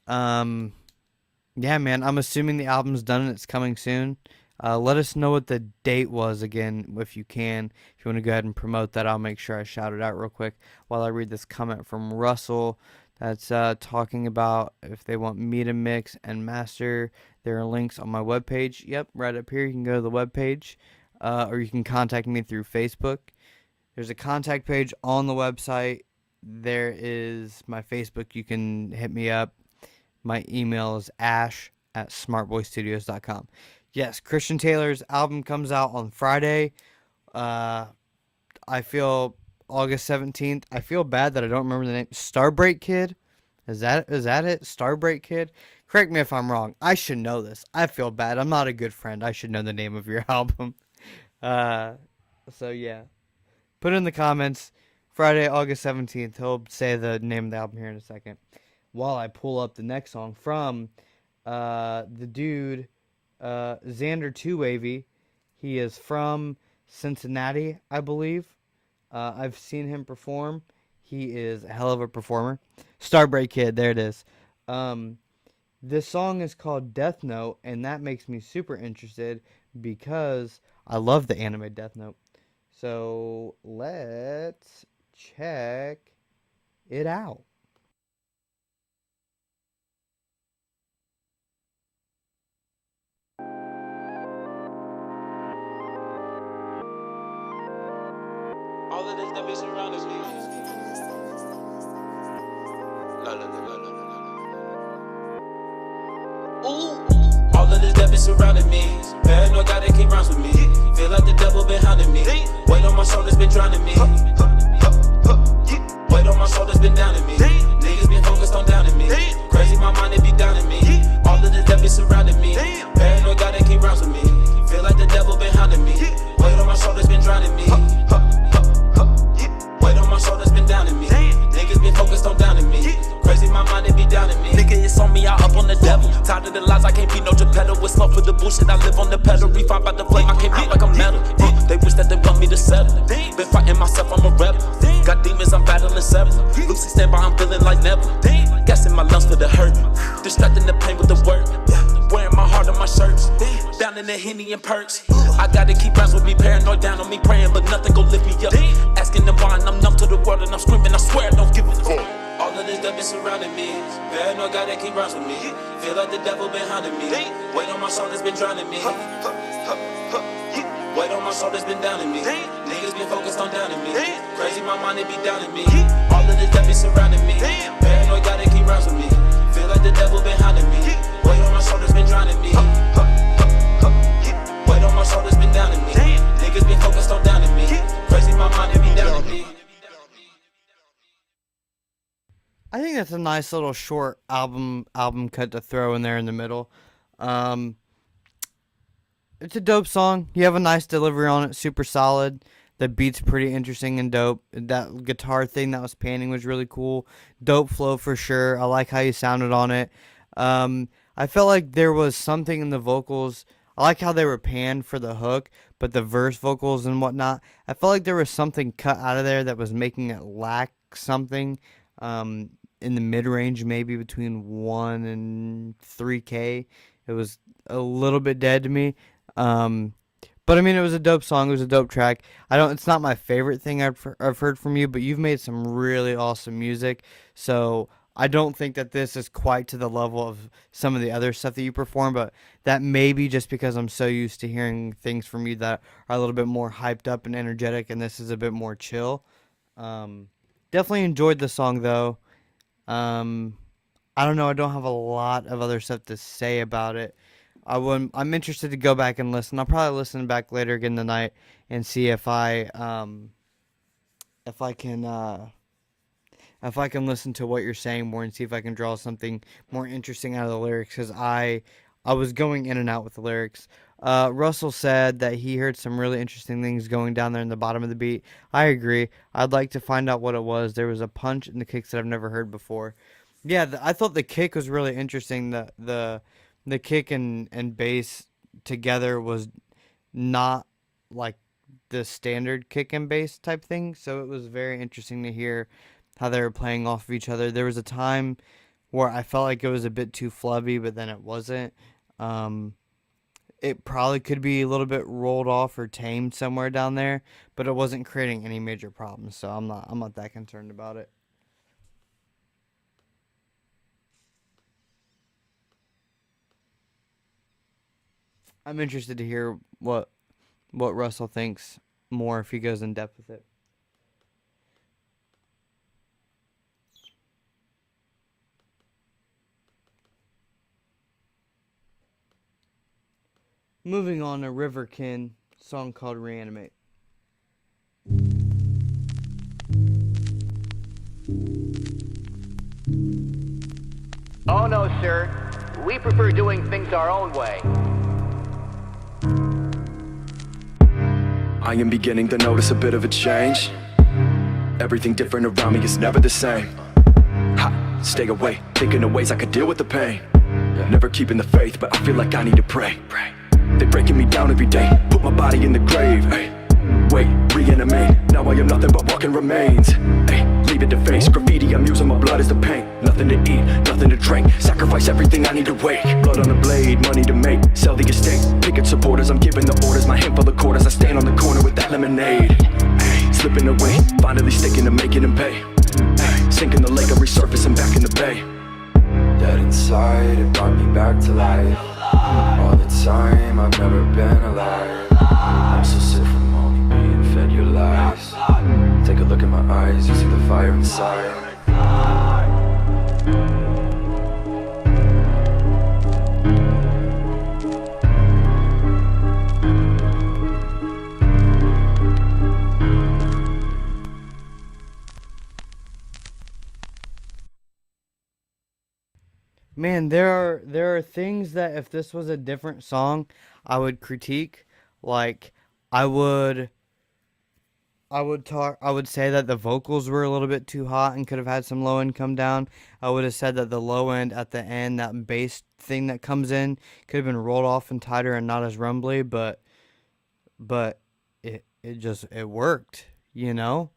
Yeah, man, I'm assuming the album's done and it's coming soon. Let us know what the date was again, if you can. If you want to go ahead and promote that, I'll make sure I shout it out real quick while I read this comment from Russell that's talking about if they want me to mix and master. There are links on my webpage. Yep, right up here. You can go to the webpage, or you can contact me through Facebook. There's a contact page on the website. There is my Facebook. You can hit me up. My email is ash@smartboystudios.com. Yes, Christian Taylor's album comes out on Friday. I feel August 17th. I feel bad that I don't remember the name. Starbreak Kid? Is that it? Starbreak Kid? Correct me if I'm wrong. I should know this. I feel bad. I'm not a good friend. I should know the name of your album. So yeah. Put in the comments. Friday, August 17th. He'll say the name of the album here in a second. While I pull up the next song from the dude Xander Two Wavy. He is from Cincinnati, I believe. I've seen him perform. He is a hell of a performer. Starbreak Kid, there it is. This song is called Death Note, and that makes me super interested because I love the anime Death Note. So let's check it out. All of this that be surrounding me. La, la, la, la, la, la. Ooh. All of this that be surrounding me. Paranoid guy that keep rounds with me. Feel like the devil been hounding me. Weight on my shoulders been drowning me. Weight on my shoulders been downing me. Niggas been focused on downing me. Crazy my mind they be downing me. All of this that be surrounding me. Paranoid guy that keep rounds with me. Feel like the devil been hounding me. Weight on my shoulders been drowning me. Weight on my shoulders been down in me. Niggas been focused on downing me. Crazy my mind, they be down in me. Nigga, it's on me, I up on the devil. Tired of the lies, I can't be no Geppetto. It's love for the bullshit, I live on the pedal. Refined by the flame, I came out like a metal. They wish that they want me to settle. Been fighting myself, I'm a rebel. Got demons, I'm battling several. Lucy stand by, I'm feeling like never. Gassing my lungs for the hurt. Distracting the pain with the work. Wearing my heart on my shirts. Down in the Henny and perks. I gotta keep rounds with me, paranoid down on me, praying, but nothing gon' lift me up. Asking them why, and I'm numb to the world, and I'm screaming, I swear I don't give a fuck. All of this stuff been surrounding me. Paranoid guy that keep rounds with me. Feel like the devil been hounding me. Weight on my shoulders been drowning me. Weight on my shoulders been downing me. Niggas been focused on downing me. Crazy my mind, they be downing me. All of this stuff been surrounding me. Paranoid guy that keep rounds with me. Feel like the devil been hounding me. Weight on my shoulders been drowning me. Weight on my shoulders been downing me. Niggas been focused on downing me. Crazy my mind, they be downing me. I think that's a nice little short album cut to throw in there in the middle. It's a dope song. You have a nice delivery on it, super solid. The beat's pretty interesting and dope. That guitar thing that was panning was really cool. Dope flow for sure. I like how you sounded on it. I felt like there was something in the vocals. I like how they were panned for the hook, but the verse vocals and whatnot, I felt like there was something cut out of there that was making it lack something. In the mid-range, maybe between 1 and 3K. It was a little bit dead to me. But I mean, it was a dope song. It was a dope track. It's not my favorite thing I've heard from you, but you've made some really awesome music. So I don't think that this is quite to the level of some of the other stuff that you perform, but that may be just because I'm so used to hearing things from you that are a little bit more hyped up and energetic, and this is a bit more chill. Definitely enjoyed the song, though. I don't know. I don't have a lot of other stuff to say about it. I'm interested to go back and listen. I'll probably listen back later again tonight and see if I can listen to what you're saying more and see if I can draw something more interesting out of the lyrics, because I I was going in and out with the lyrics. Russell said that he heard some really interesting things going down there in the bottom of the beat. I agree. I'd like to find out what it was. There was a punch in the kicks that I've never heard before. Yeah, I thought the kick was really interesting. The kick and bass together was not like the standard kick and bass type thing. So it was very interesting to hear how they were playing off of each other. There was a time where I felt like it was a bit too flubby, but then it wasn't. Um, it probably could be a little bit rolled off or tamed somewhere down there, but it wasn't creating any major problems. So I'm not that concerned about it. I'm interested to hear what Russell thinks more if he goes in depth with it. Moving on to Riverkin, song called Reanimate. Oh no, sir. We prefer doing things our own way. I am beginning to notice a bit of a change. Everything different around me is never the same. Ha, stay away, thinking of ways I could deal with the pain. Never keeping the faith, but I feel like I need to pray. They breaking me down every day, put my body in the grave. Ay, wait, reanimate, now I am nothing but walking remains. Ay, leave it to face, graffiti, I'm using my blood as the paint. Nothing to eat, nothing to drink, sacrifice everything, I need to wake. Blood on the blade, money to make, sell the estate. Picket supporters, I'm giving the orders, my hand full of quarters. I stand on the corner with that lemonade. Ay, slipping away, finally sticking to making them pay. Ay, sinking the lake, I'm resurfacing back in the bay. Dead inside, it brought me back to life. All the time, I've never been alive. I'm so sick from only being fed your lies. Take a look in my eyes, you see the fire inside. Man, there are things that if this was a different song, I would critique. Like I would I would say that the vocals were a little bit too hot and could have had some low end come down. I would have said that the low end at the end, that bass thing that comes in, could have been rolled off and tighter and not as rumbly, but it worked, you know?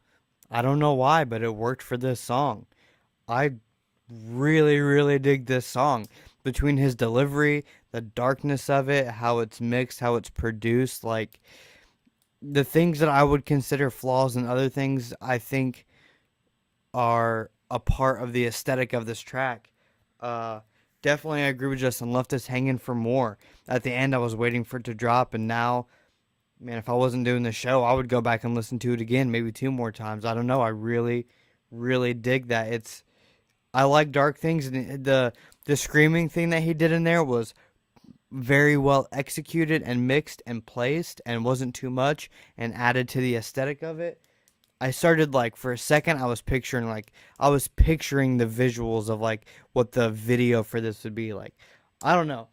I don't know why, but it worked for this song. I really, really dig this song. Between his delivery, the darkness of it, how it's mixed, how it's produced, like the things that I would consider flaws and other things, I think are a part of the aesthetic of this track. Uh, Definitely I agree with Justin. Left us hanging for more. At the end, I was waiting for it to drop, and now, man, if I wasn't doing the show, I would go back and listen to it again, maybe two more times. I don't know. I really, really dig that. I like dark things, and the screaming thing that he did in there was very well executed and mixed and placed and wasn't too much and added to the aesthetic of it. I started like for a second I was picturing the visuals of like what the video for this would be like. I don't know.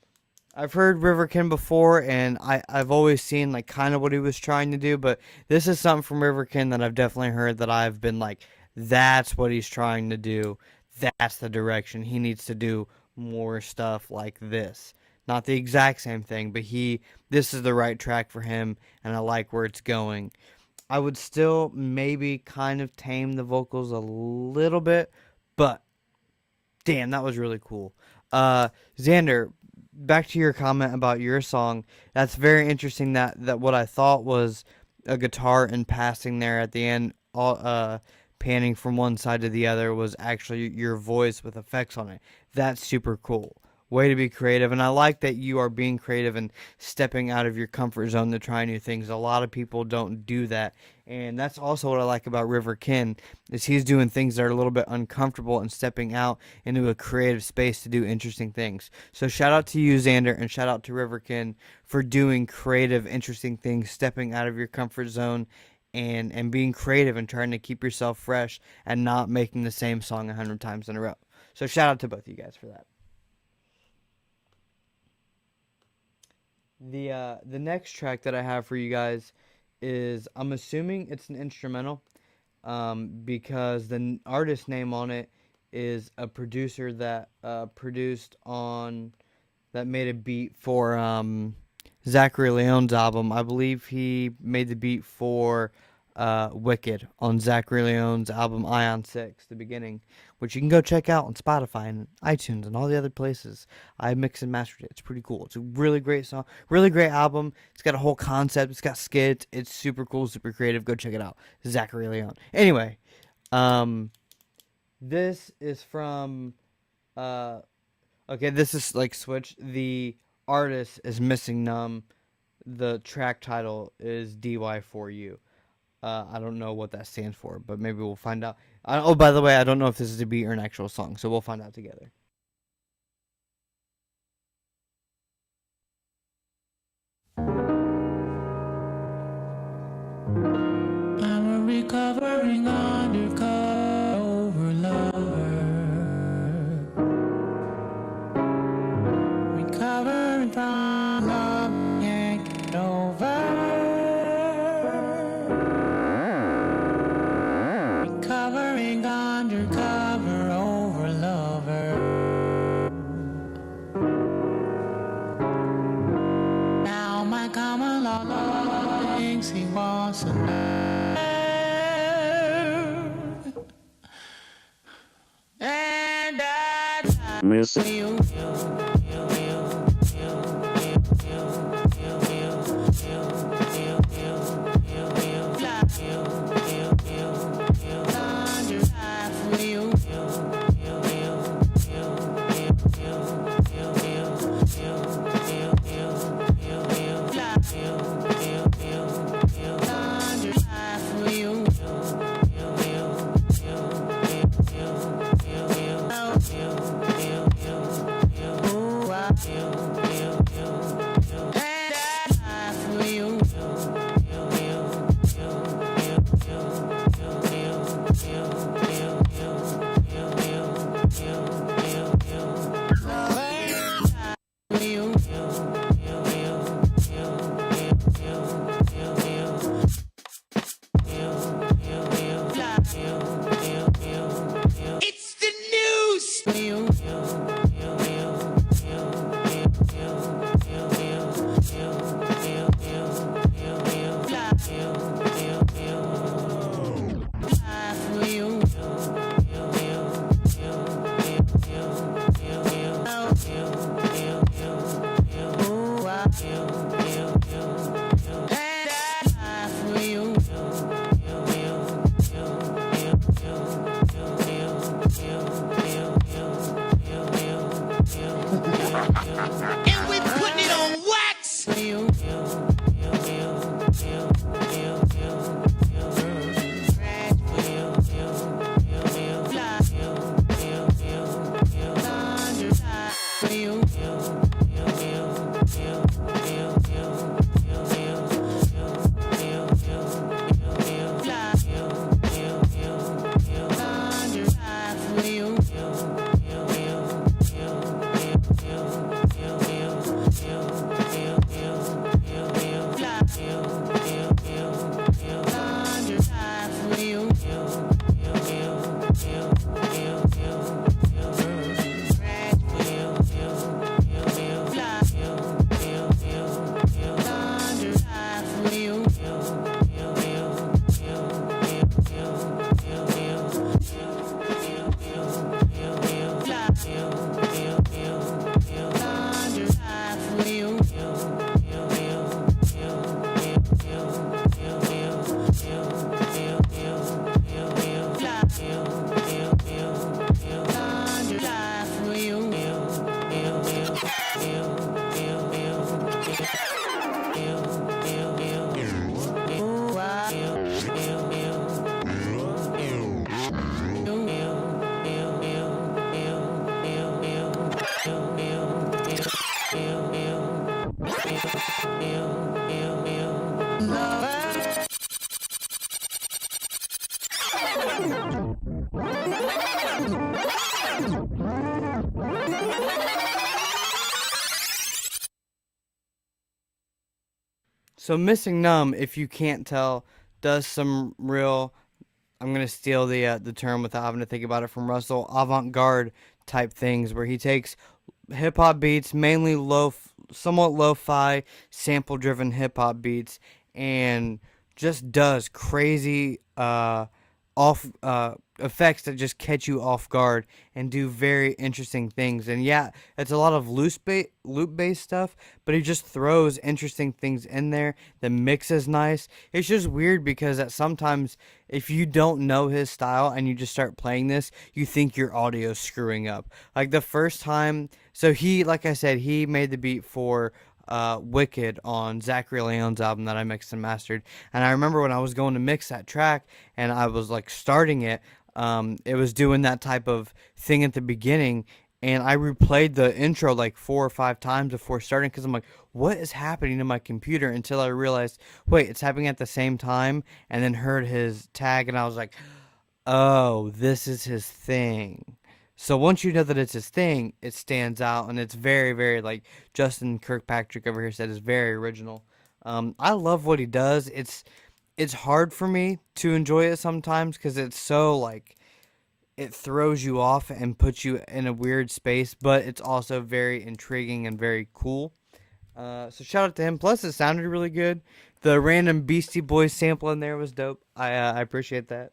I've heard Riverkin before and I've always seen like kind of what he was trying to do, but this is something from Riverkin that I've definitely heard that I've been like, that's what he's trying to do. That's the direction. He needs to do more stuff like this. Not the exact same thing, but this is the right track for him, and I like where it's going. I would still maybe kind of tame the vocals a little bit, but damn, that was really cool. Xander, back to your comment about your song. That's very interesting that what I thought was a guitar in passing there at the end, panning from one side to the other, was actually your voice with effects on it. That's super cool. Way to be creative, and I like that you are being creative and stepping out of your comfort zone to try new things. A lot of people don't do that, and that's also what I like about Riverkin, is he's doing things that are a little bit uncomfortable and stepping out into a creative space to do interesting things. So shout out to you, Xander, and shout out to Riverkin for doing creative, interesting things, stepping out of your comfort zone, and being creative and trying to keep yourself fresh and not making the same song 100 times in a row. So shout out to both of you guys for that. The next track that I have for you guys is, I'm assuming it's an instrumental, because the artist name on it is a producer that made a beat for Zachary Leone's album. I believe he made the beat for Wicked on Zachary Leone's album Ion 6, the beginning, which you can go check out on Spotify and iTunes and all the other places. I mixed and mastered it. It's pretty cool. It's a really great song, really great album. It's got a whole concept. It's got skits. It's super cool, super creative. Go check it out. Zachary Leone. Anyway, this is from, okay, this is like Switch. The artist is Missing Numb. The track title is DY4U. I don't know what that stands for, but maybe we'll find out. Oh, by the way, I don't know if this is a beat or an actual song, so we'll find out together. I'm a recovering undercover lover, recovering from love, can't get over. Recovering undercover over lover. Now my common law thinks he wants to know. And I miss you. So Missing Numb, if you can't tell, does some real, I'm going to steal the term without having to think about it from Russell, avant-garde type things where he takes hip-hop beats, mainly somewhat lo-fi, sample-driven hip-hop beats, and just does crazy effects that just catch you off guard and do very interesting things. And yeah, it's a lot of loop-based stuff, but he just throws interesting things in there. The mix is nice. It's just weird because sometimes if you don't know his style and you just start playing this, you think your audio's screwing up. Like the first time, so like I said, he made the beat for Wicked on Zachary Leon's album that I mixed and mastered. And I remember when I was going to mix that track and I was like starting it, it was doing that type of thing at the beginning, and I replayed the intro like 4 or 5 times before starting because I'm like, what is happening to my computer? Until I realized, wait, it's happening at the same time, and then heard his tag, and I was like, oh, this is his thing. So once you know that it's his thing, it stands out, and it's very, very, like Justin Kirkpatrick over here said, is very original. I love what he does. It's hard for me to enjoy it sometimes because it's so, like, it throws you off and puts you in a weird space, but it's also very intriguing and very cool. So shout out to him. Plus, it sounded really good. The random Beastie Boys sample in there was dope. I appreciate that.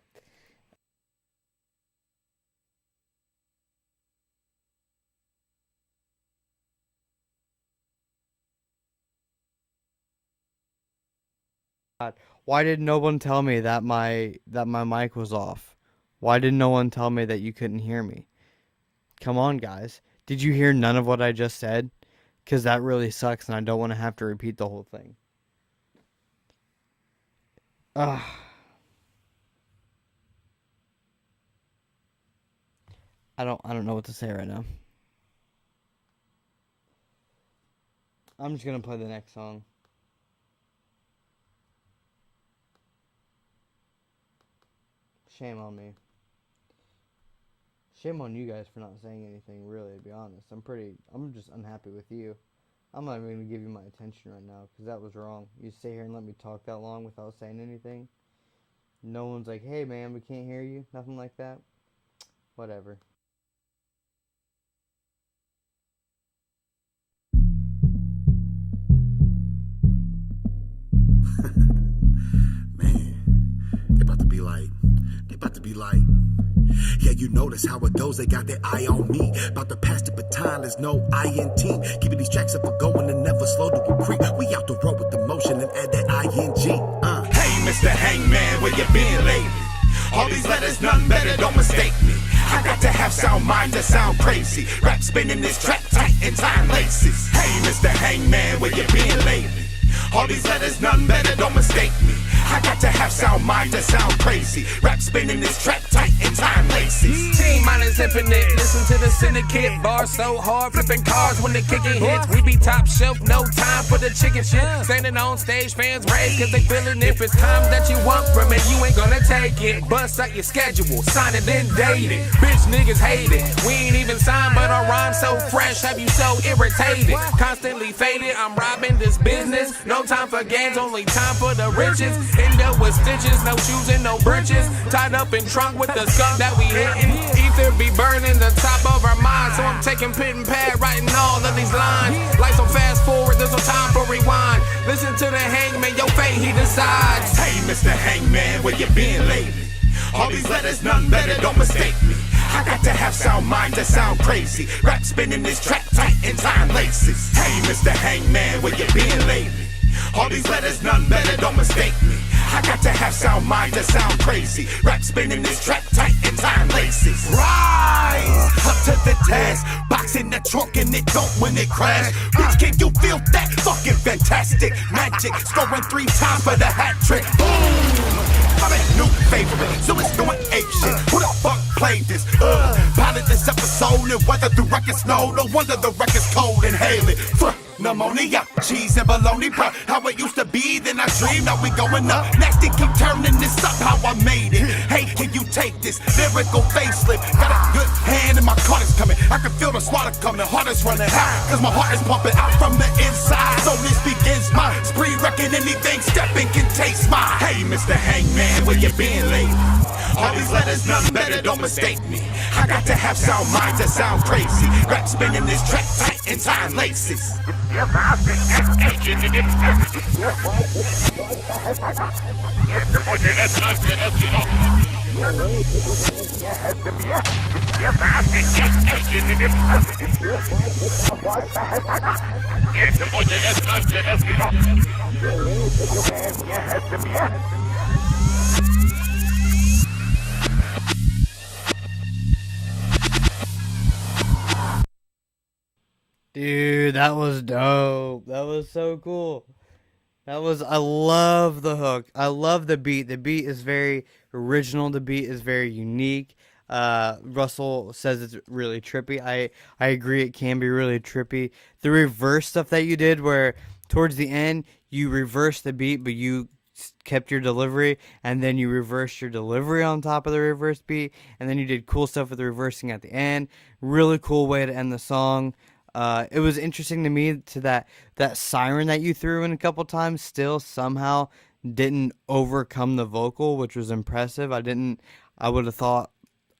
Why did no one tell me that my mic was off? Why did no one tell me that you couldn't hear me? Come on, guys. Did you hear none of what I just said? Because that really sucks, and I don't want to have to repeat the whole thing. Ugh. I don't know what to say right now. I'm just gonna play the next song. Shame on me. Shame on you guys for not saying anything, really, to be honest. I'm just unhappy with you. I'm not even going to give you my attention right now, because that was wrong. You stay here and let me talk that long without saying anything. No one's like, hey man, we can't hear you. Nothing like that. Whatever. Man, they about to be like, yeah, you notice how it goes, they got their eye on me. About to pass the baton, there's no INT. Keeping these tracks up and going and never slow to a creep. We out the road with the motion and add that ING. Hey, Mr. Hangman, where you been lately? All these letters, none better, don't mistake me. I got to have sound mind to sound crazy. Rap spinning this track tight in time laces. Hey, Mr. Hangman, where you been lately? All these letters, none better, don't mistake me. I got to have sound mind to sound crazy. Rap spinning this track tight in time laces. T-minus infinite, listen to the syndicate. Bar so hard, flipping cars when the kicking hits. We be top shelf, no time for the chicken shit. Standing on stage, fans rage cause they feeling it. If it's time that you want from it, you ain't gonna take it. Bust out your schedule, sign it then date it. Bitch niggas hate it. We ain't even signed, but our rhyme so fresh, have you so irritated. Constantly faded, I'm robbing this business. No time for games, only time for the riches. End up with stitches, no shoes and no britches. Tied up in trunk with the skunk that we hitting. Ether be burning the top of our minds. So I'm taking pen and pad, writing all of these lines. Like some fast forward, there's no time for rewind. Listen to the hangman, your fate he decides. Hey, Mr. Hangman, where you been lately? All these letters, none better, don't mistake me. I got to have sound mind to sound crazy. Rap spinning this track tight in time laces. Hey, Mr. Hangman, where you been lately? All these letters, none better, don't mistake me. I got to have sound mind to sound crazy. Rap spinning this track tight in time laces. Rise up to the task. Box in the trunk and it don't when it crash. Bitch, can you feel that? Fucking fantastic magic. Scoring 3 times for the hat trick. Boom! I'm a new favorite, so it's going ape shit. Who the fuck played this. Pilot this episode and weather through record snow. No wonder the record's cold. Inhale it. Pneumonia, cheese and bologna, bro. How it used to be, then I dreamed. Now we going up. Next, they keep turning this up. How I made it. Hey, can you take this lyrical facelift? Got a good hand and my card is coming. I can feel the slaughter coming. The heart is running high, cause my heart is pumping out from the inside. So this begins my spree. Reckon anything stepping can taste my. Hey, Mr. Hangman, where you been lately? All these letters, nothing better, don't mistake me. I got to have sound minds that sound crazy. Rap spinning this track tight and time laces. Dude, that was dope. That was so cool. I love the hook. I love the beat. The beat is very original. The beat is very unique. Russell says it's really trippy. I agree, it can be really trippy. The reverse stuff that you did where towards the end you reversed the beat but you kept your delivery, and then you reversed your delivery on top of the reverse beat, and then you did cool stuff with the reversing at the end. Really cool way to end the song. It was interesting to me to that siren that you threw in a couple times still somehow didn't overcome the vocal, which was impressive. I would have thought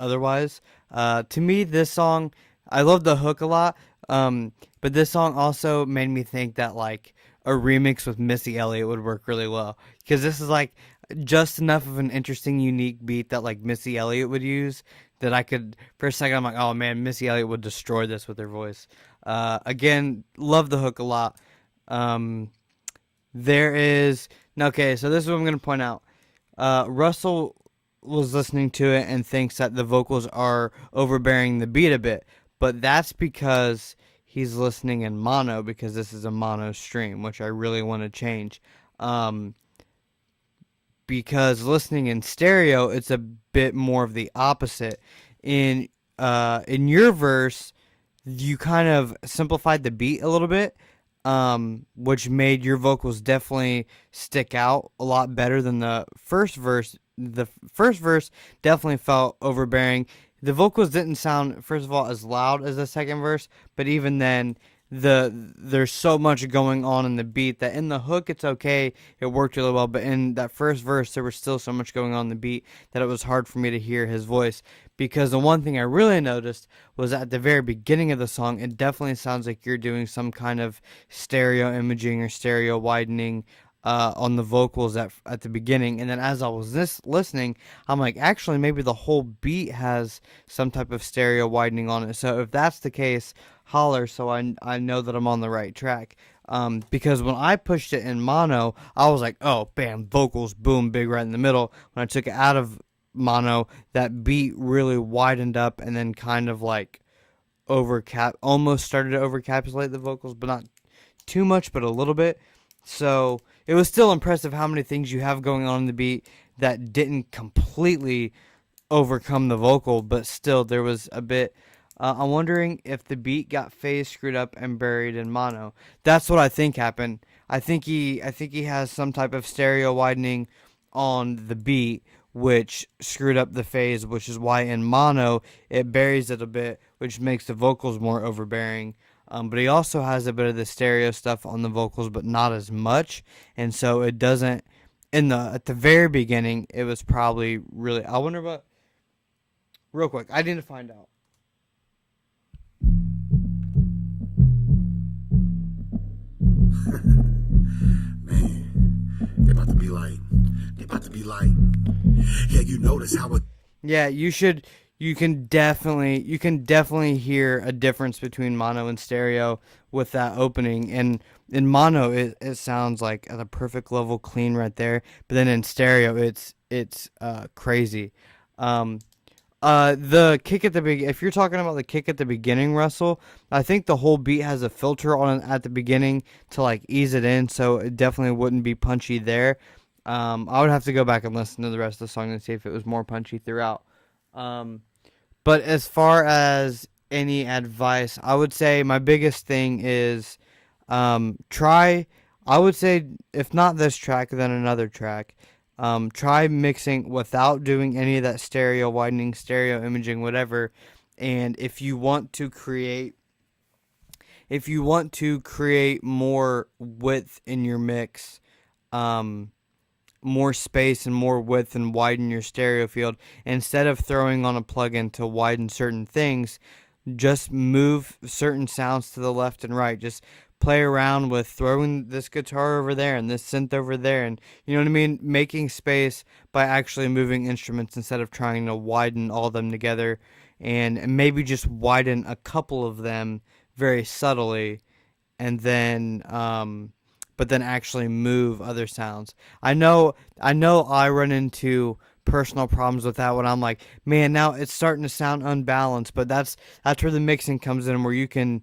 otherwise. To me, this song, I love the hook a lot, but this song also made me think that like a remix with Missy Elliott would work really well, because this is like just enough of an interesting, unique beat that like Missy Elliott would use that I could, for a second, I'm like, oh man, Missy Elliott would destroy this with her voice. Again, love the hook a lot. There is, okay, so this is what I'm going to point out. Russell was listening to it and thinks that the vocals are overbearing the beat a bit, but that's because he's listening in mono, because this is a mono stream, which I really want to change. Because listening in stereo, it's a bit more of the opposite. In your verse, you kind of simplified the beat a little bit, which made your vocals definitely stick out a lot better than the first verse. The first verse definitely felt overbearing. The vocals didn't sound, first of all, as loud as the second verse, but even then, there's so much going on in the beat that in the hook it's okay, it worked really well, but in that first verse there was still so much going on in the beat that it was hard for me to hear his voice. Because the one thing I really noticed was at the very beginning of the song, it definitely sounds like you're doing some kind of stereo imaging or stereo widening on the vocals at the beginning. And then as I was listening, I'm like, actually maybe the whole beat has some type of stereo widening on it. So if that's the case, holler, so I know that I'm on the right track. Because when I pushed it in mono, I was like, oh, bam, vocals, boom, big right in the middle. When I took it out of mono, that beat really widened up and then kind of like almost started to overcapsulate the vocals, but not too much, but a little bit. So it was still impressive how many things you have going on in the beat that didn't completely overcome the vocal, but still there was a bit. I'm wondering if the beat got phase screwed up and buried in mono. That's what I think happened. I think he has some type of stereo widening on the beat, which screwed up the phase, which is why in mono it buries it a bit, which makes the vocals more overbearing. But he also has a bit of the stereo stuff on the vocals, but not as much, and so it doesn't. At the very beginning, it was probably really. I wonder what. Real quick, I need to find out. Man, they about to be like. Yeah, you notice how it. Yeah, you should. You can definitely hear a difference between mono and stereo with that opening. And in mono, it sounds like at a perfect level, clean right there. But then in stereo, it's crazy. The kick at the beginning. If you're talking about the kick at the beginning, Russell, I think the whole beat has a filter on it at the beginning to like ease it in, so it definitely wouldn't be punchy there. I would have to go back and listen to the rest of the song and see if it was more punchy throughout. But as far as any advice, I would say my biggest thing is try. I would say if not this track, then another track. Try mixing without doing any of that stereo widening, stereo imaging, whatever. And if you want to create more width in your mix, more space and more width and widen your stereo field, instead of throwing on a plugin to widen certain things, just move certain sounds to the left and right. Just play around with throwing this guitar over there and this synth over there, and you know what I mean, making space by actually moving instruments instead of trying to widen all of them together, and maybe just widen a couple of them very subtly, and then but then actually move other sounds. I know I run into personal problems with that when I'm like, man, now it's starting to sound unbalanced, but that's where the mixing comes in, where you can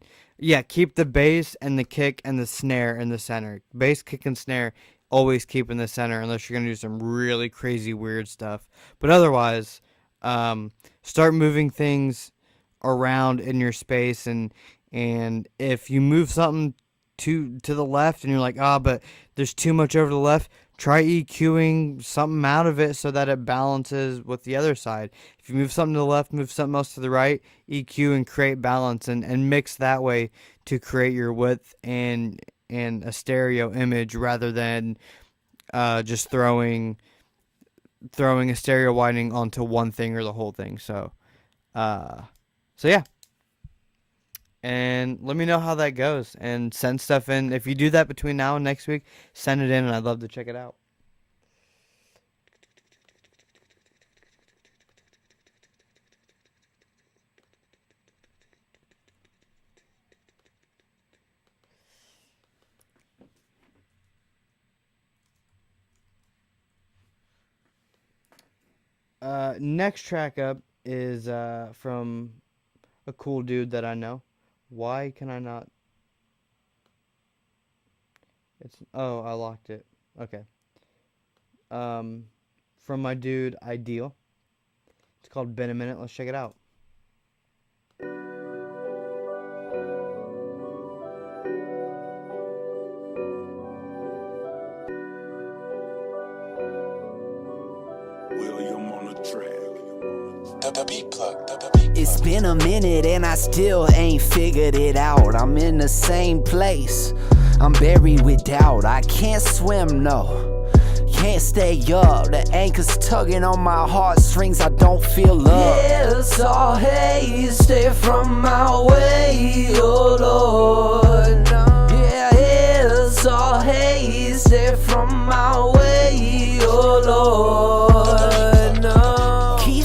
keep the bass and the kick and the snare in the center. Bass, kick, and snare always keep in the center unless you're going to do some really crazy weird stuff. But otherwise, start moving things around in your space, and if you move something to the left and you're like, but there's too much over the left, try EQing something out of it so that it balances with the other side. If you move something to the left, move something else to the right, EQ and create balance, and mix that way to create your width and a stereo image, rather than just throwing a stereo widening onto one thing or the whole thing. So yeah. And let me know how that goes, and send stuff in. If you do that between now and next week, send it in, and I'd love to check it out. Next track up is from a cool dude that I know. Why can I not? I locked it. Okay. From my dude Ideal. It's called Been a Minute. Let's check it out. It's been a minute and I still ain't figured it out. I'm in the same place, I'm buried with doubt. I can't swim, no, can't stay up. The anchor's tugging on my heartstrings, I don't feel love. Yeah, it's all haze, stay from my way, oh Lord. Yeah, it's all haze, stay from my way, oh Lord.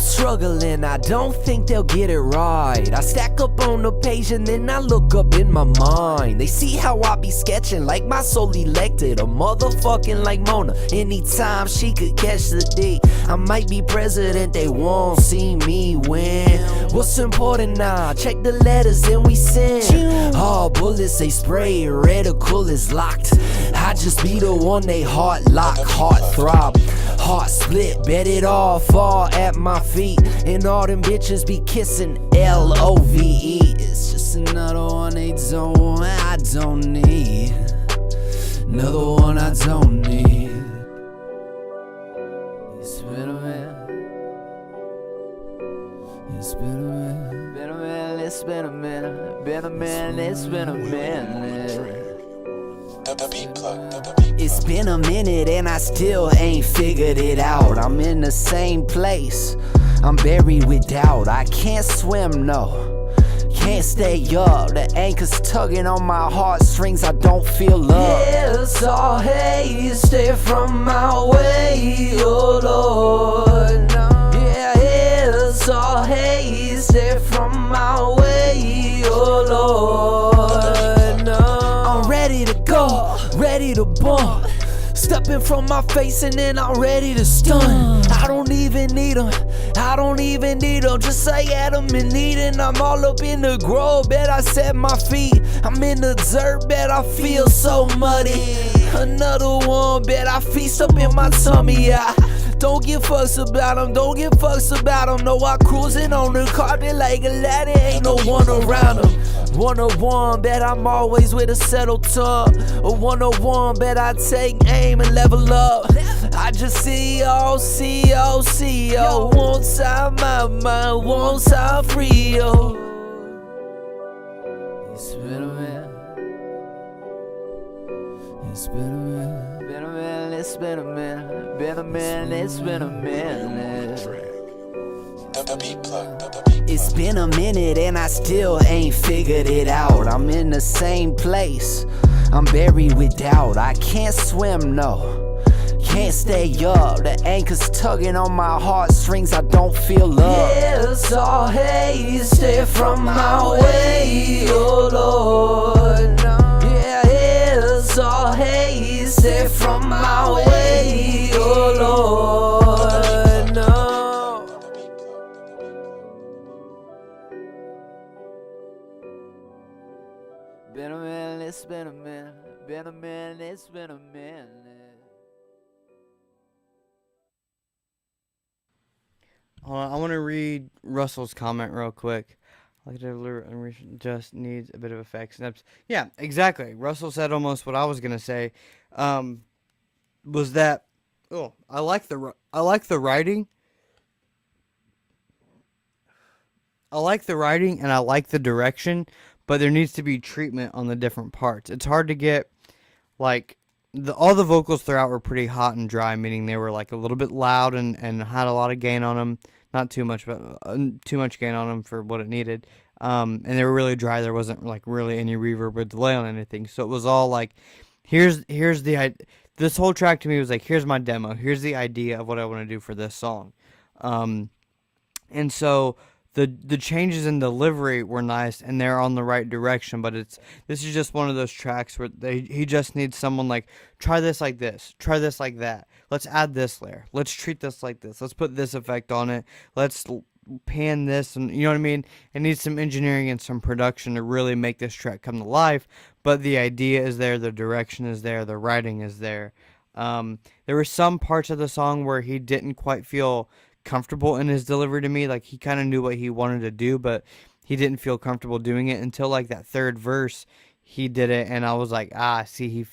Struggling, I don't think they'll get it right. I stack up on the page and then I look up in my mind. They see how I be sketching like my soul elected, a motherfucking like Mona. Anytime she could catch the D, I might be president, they won't see me win. What's important now? Check the letters and we send. All bullets they spray, reticle is locked. I just be the one they heart lock, heart throb, heart split, bet it all fall at my feet. And all them bitches be kissing L-O-V-E. It's just another one they don't want, I don't need. Another one I don't need. It's been a minute. It's been a minute. Been a minute, it's been a minute. Been a minute, it's been a minute. It's been a minute and I still ain't figured it out. I'm in the same place, I'm buried with doubt. I can't swim, no, can't stay up. The anchor's tugging on my heartstrings, I don't feel love. Yeah, it's all haze, stay from my way, oh Lord. Yeah, it's all haze, stay from my way, oh Lord. I'm ready to go, ready to bump. Stepping from my face and then I'm ready to stun. I don't even need them, I don't even need them. Just say Adam and Eden. I'm all up in the grove, bet I set my feet. I'm in the dirt, bet I feel so muddy. Another one, bet I feast up in my tummy. I Don't give fucks about them, don't give fucks about them. No, I cruising on the carpet like a ladder, ain't no one around them. 101, bet I'm always with a settled tongue. A 101, bet I take aim and level up. I just see y'all, one time my mind, one time free, yo. It's been a minute. It's been a minute. Been a minute, it's been a minute. Been a minute, it's been a minute. It's been a minute and I still ain't figured it out. I'm in the same place, I'm buried with doubt. I can't swim, no, can't stay up. The anchor's tugging on my heartstrings, I don't feel love. Yeah, it's all haze, stay from my way, oh Lord. Yeah, it's all haze, stay from my way, oh Lord. No. Been a minute, it's been a minute. Been a minute, it's been a minute. I want to read Russell's comment real quick. Like just needs a bit of effects. Yeah, exactly. Russell said almost what I was gonna say. Was that? Oh, I like the writing. I like the writing and I like the direction, but there needs to be treatment on the different parts. It's hard to get, like, all the vocals throughout were pretty hot and dry, meaning they were like a little bit loud and had a lot of gain on them. Not too much, but too much gain on them for what it needed. And they were really dry. There wasn't like really any reverb or delay on anything. So it was all like, here's this whole track to me was like, here's my demo. Here's the idea of what I want to do for this song. And so the changes in delivery were nice and they're on the right direction, but this is just one of those tracks where he just needs someone like, try this like this, try this like that, let's add this layer, let's treat this like this, let's put this effect on it, let's pan this, and you know what I mean? It needs some engineering and some production to really make this track come to life, but the idea is there, the direction is there, the writing is there. There were some parts of the song where he didn't quite feel comfortable in his delivery to me. Like, he kind of knew what he wanted to do, but he didn't feel comfortable doing it until like that third verse. He did it, and I was like, see,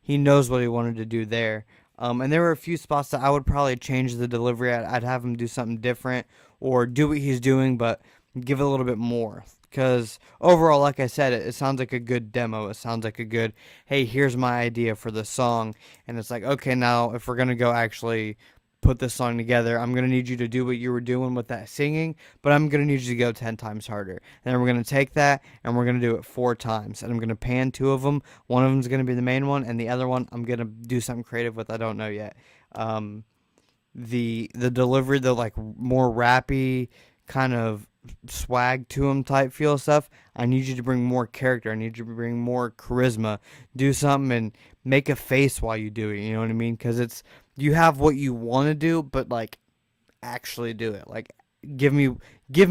he knows what he wanted to do there. And there were a few spots that I would probably change the delivery. I'd have him do something different or do what he's doing, but give it a little bit more. Because overall, like I said, it sounds like a good demo. It sounds like a good, hey, here's my idea for the song. And it's like, okay, now if we're going to go actually put this song together, I'm going to need you to do what you were doing with that singing, but I'm going to need you to go 10 times harder. And then we're going to take that and we're going to do it 4 times. And I'm going to pan 2 of them. One of them is going to be the main one, and the other one I'm going to do something creative with. I don't know yet. The delivery, the like more rappy kind of swag to him type feel stuff, I need you to bring more character. I need you to bring more charisma. Do something and make a face while you do it. You know what I mean? Because it's, you have what you want to do, but like actually do it. Like give me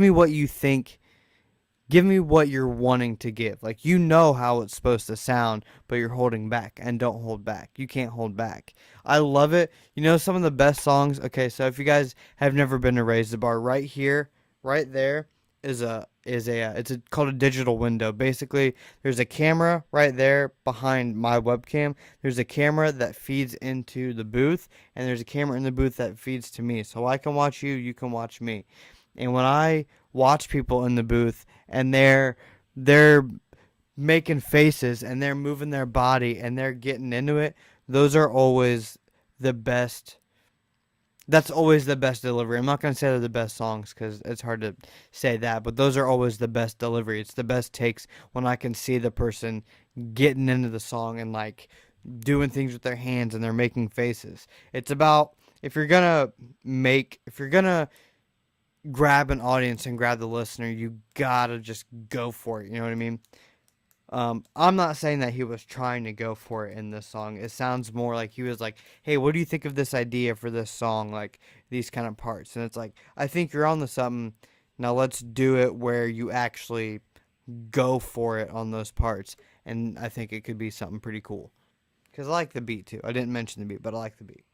what you think. Give me what you're wanting to give. Like, you know how it's supposed to sound, but you're holding back, and don't hold back. You can't hold back. I love it. You know, some of the best songs. Okay, so if you guys have never been to Razdabar, right here, right there is called a digital window. Basically, there's a camera right there behind my webcam. There's a camera that feeds into the booth, and there's a camera in the booth that feeds to me. So I can watch you, you can watch me. And when I watch people in the booth and they're making faces and they're moving their body and they're getting into it, those are always the best. That's always the best delivery. I'm not going to say they're the best songs because it's hard to say that, but those are always the best delivery. It's the best takes when I can see the person getting into the song and like doing things with their hands and they're making faces. It's about, if you're going to grab an audience and grab the listener, you gotta just go for it. You know what I mean? I'm not saying that he was trying to go for it in this song. It sounds more like he was like, hey, what do you think of this idea for this song? Like, these kind of parts. And it's like, I think you're on to something. Now let's do it where you actually go for it on those parts. And I think it could be something pretty cool. Because I like the beat too. I didn't mention the beat, but I like the beat.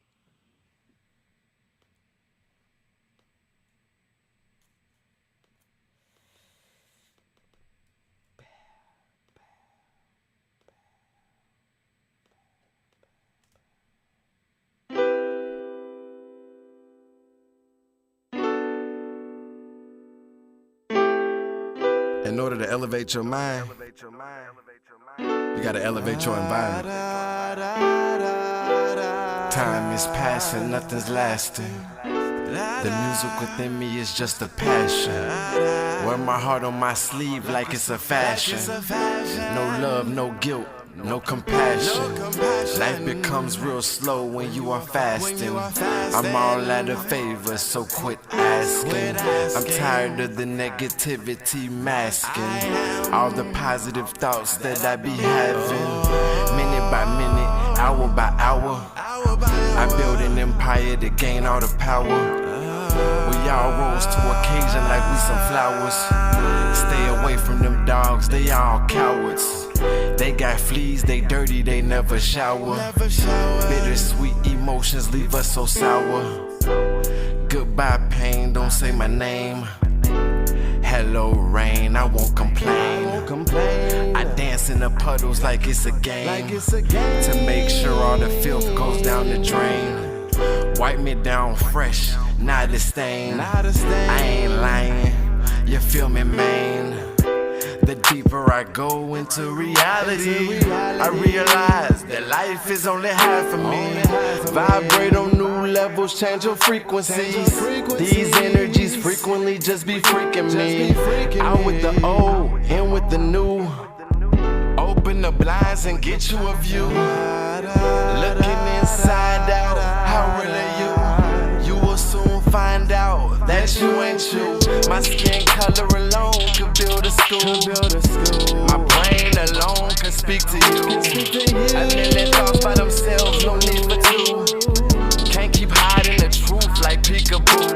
In order to elevate your mind, you gotta elevate your environment. Time is passing, nothing's lasting. The music within me is just a passion. Wear my heart on my sleeve like it's a fashion. No love, no guilt, no compassion. Life becomes real slow when you are fasting. I'm all out of favor, so quit asking. I'm tired of the negativity masking all the positive thoughts that I be having. Minute by minute, hour by hour, I build an empire to gain all the power. We all rose to occasion like we some flowers. Stay away from them dogs, they all cowards. They got fleas, they dirty, they never shower. Bittersweet emotions leave us so sour. Goodbye pain, don't say my name. Hello rain, I won't complain. I dance in the puddles like it's a game, to make sure all the filth goes down the drain. Wipe me down fresh, not a stain. I ain't lying, you feel me, man? The deeper I go into reality, I realize that life is only half of me. Vibrate on new levels, change your frequencies. These energies frequently just be freaking me. Out with the old, in with the new. Open the blinds and get you a view. Looking inside out, how real are you? You will soon find out that you ain't you. My skin color alone could build a school. My brain alone could speak to you. A million thoughts by themselves, no need for two. Can't keep hiding the truth like peekaboo.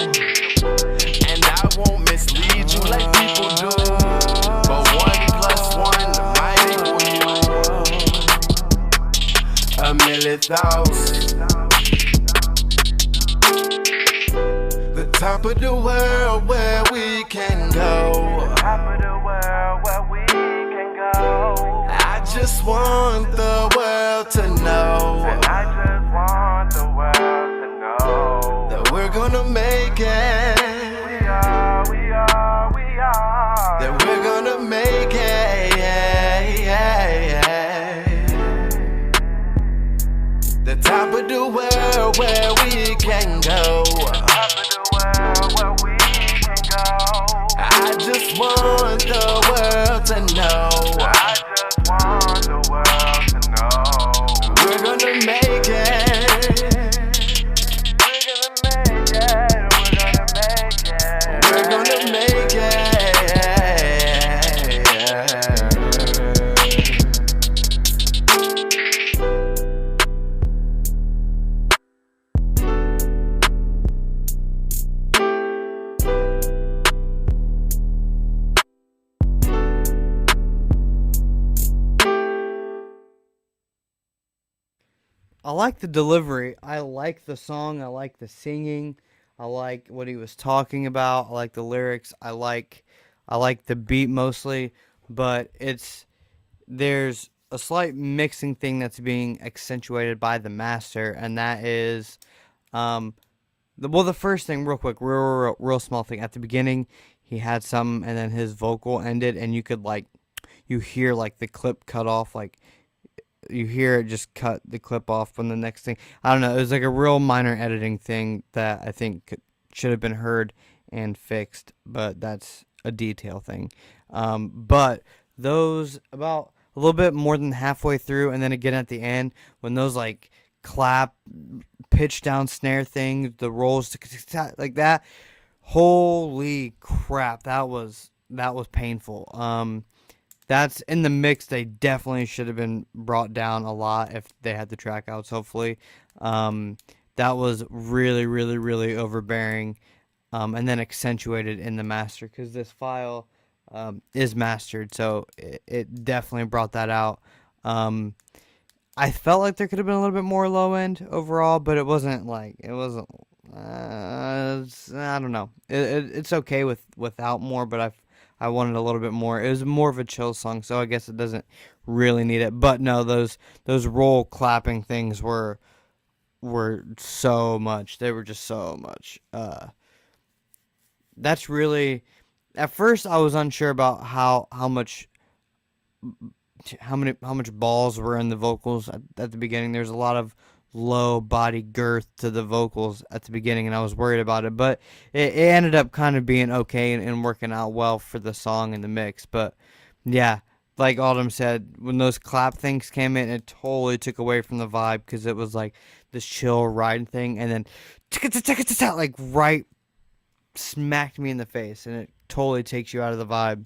And I won't mislead you like people do. But 1 + 1 might equal you. A million thoughts. The top of the world where we can go. I just want the world to know that we're gonna make it. That we're gonna make it. The top of the world where we can go. I just want the world to know. We're gonna make it. We're gonna make it. I like the delivery. I like the song. I like the singing. I like what he was talking about. I like the lyrics. I like the beat mostly, but there's a slight mixing thing that's being accentuated by the master, and that is the first thing, real quick, real small thing. At the beginning, he had some, and then his vocal ended, and you could you hear the clip cut off, you hear it just cut the clip off from the next thing. I don't know. It was a real minor editing thing that I think should have been heard and fixed, but that's a detail thing. But those about a little bit more than halfway through, and then again at the end, when those clap, pitch down snare thing, the rolls like that, holy crap, that was painful. That's in the mix. They definitely should have been brought down a lot if they had the track outs, hopefully. That was really, really, really overbearing, and then accentuated in the master, because this file is mastered, so it definitely brought that out. I felt like there could have been a little bit more low end overall, but it wasn't I don't know. It's okay without more, but I wanted a little bit more. It was more of a chill song, so I guess it doesn't really need it. But no, those roll clapping things were so much. They were just so much. That's really at first I was unsure about how much balls were in the vocals at the beginning. There's a lot of low body girth to the vocals at the beginning, and I was worried about it, but it ended up kind of being okay and working out well for the song and the mix. But yeah, like Autumn said, when those clap things came in, it totally took away from the vibe, because it was like this chill ride thing, and then like right smacked me in the face, and it totally takes you out of the vibe.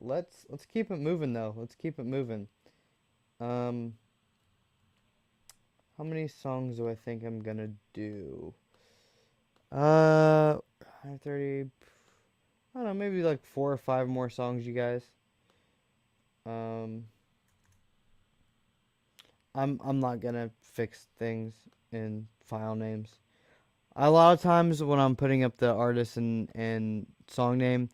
Let's keep it moving though. Let's keep it moving. How many songs do I think I'm gonna do? 30. I don't know, maybe like 4 or 5 more songs, you guys. I'm not gonna fix things in file names. A lot of times when I'm putting up the artist and song name,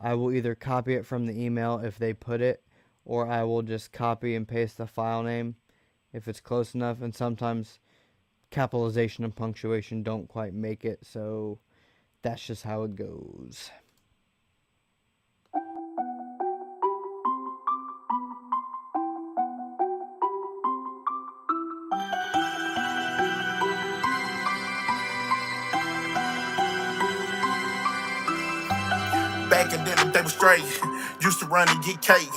I will either copy it from the email if they put it, or I will just copy and paste the file name if it's close enough, and sometimes capitalization and punctuation don't quite make it, so that's just how it goes. Back in then they was straight. Used to run and get cake.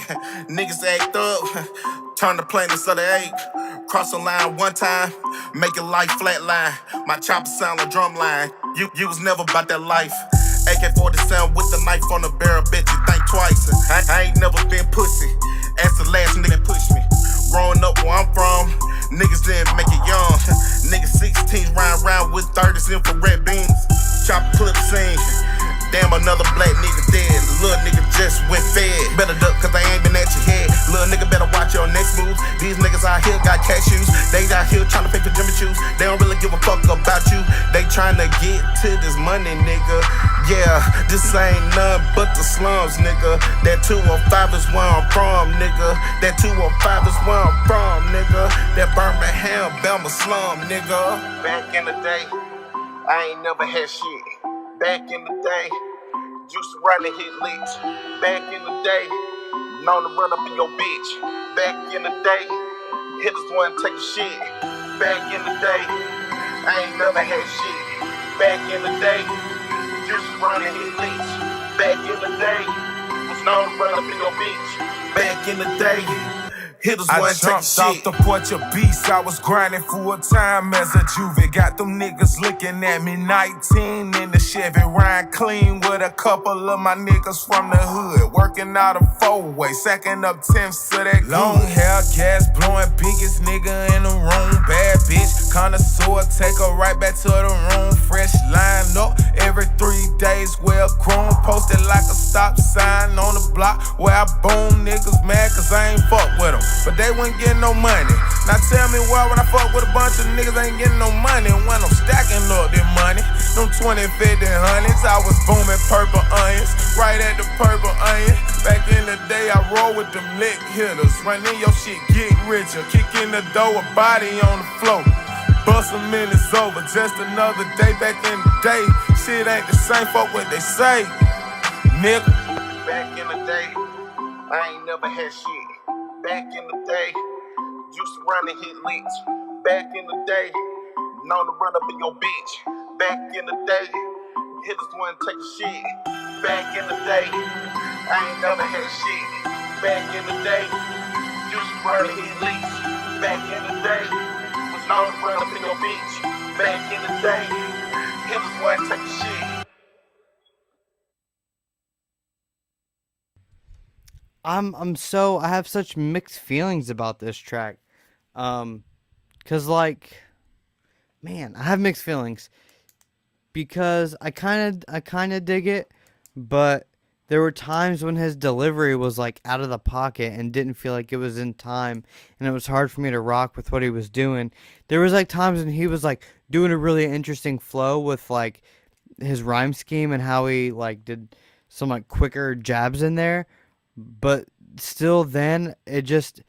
Niggas act up. Turn the planets of the ape. Cross the line one time. Make it like flatline. My chopper sound like drum line. You was never about that life. AK-47 with the knife on the barrel. Bet you think twice. I ain't never been pussy. Ask the last nigga that pushed me. Growing up where I'm from, niggas didn't make it young. Niggas 16 round with 30s infrared beams. Chopper clip scene. Damn, another black nigga dead. Little nigga just went fed. Better duck, cause I ain't been at your head. Little nigga better watch your next moves. These niggas out here got cashews. They out here tryna pay for Jimmy Choos. They don't really give a fuck about you. They tryna get to this money, nigga. Yeah, this ain't none but the slums, nigga. That 215 is where I'm from, nigga. That 215 is where I'm from, nigga. That Birmingham, Belma slum, nigga. Back in the day, I ain't never had shit. Back in the day, used to run and hit licks. Back in the day, known to run up in your bitch. Back in the day, hitters wanna take a shit. Back in the day, I ain't never had shit. Back in the day, used to run and hit licks. Back in the day, was known to run up in your bitch. Back in the day, hitters I wanna take a jumped shit. off the porch of beast. I was grinding full time as a juvie. Got them niggas looking at me. 19 in the Chevy, riding clean with a couple of my niggas from the hood. Working out a 4-way, sacking up 10s to that long hair, gas blowing, biggest nigga in the room. Bad bitch, connoisseur, take her right back to the room. Fresh line up every 3 days. Well grown, posted like a stop sign on the block where I boom niggas mad cause I ain't fuck with them. But they wasn't getting no money. Now tell me why when I fuck with a bunch of niggas ain't getting no money. When I'm stacking up this money, them 20, 50, hundreds, I was booming purple onions, right at the purple onion. Back in the day, I roll with them lick hitters. Running your shit, get richer. Kick in the door, a body on the floor. Bust a minute's over, just another day. Back in the day, shit ain't the same, fuck what they say, nigga. Back in the day, I ain't never had shit. Back in the day, used to run and hit licks. Back in the day, known to run up in your bitch. Back in the day, hitters wanna take a shit. Back in the day, I ain't never had shit. Back in the day, used to run and hit licks. Back in the day, was known to run up in your bitch. Back in the day, hitters wanna take a shit. I have such mixed feelings about this track. Cause like, man, I have mixed feelings because I kind of dig it, but there were times when his delivery was like out of the pocket and didn't feel like it was in time, and it was hard for me to rock with what he was doing. There was like times when he was like doing a really interesting flow with like his rhyme scheme and how he like did some like quicker jabs in there. But still then, it just,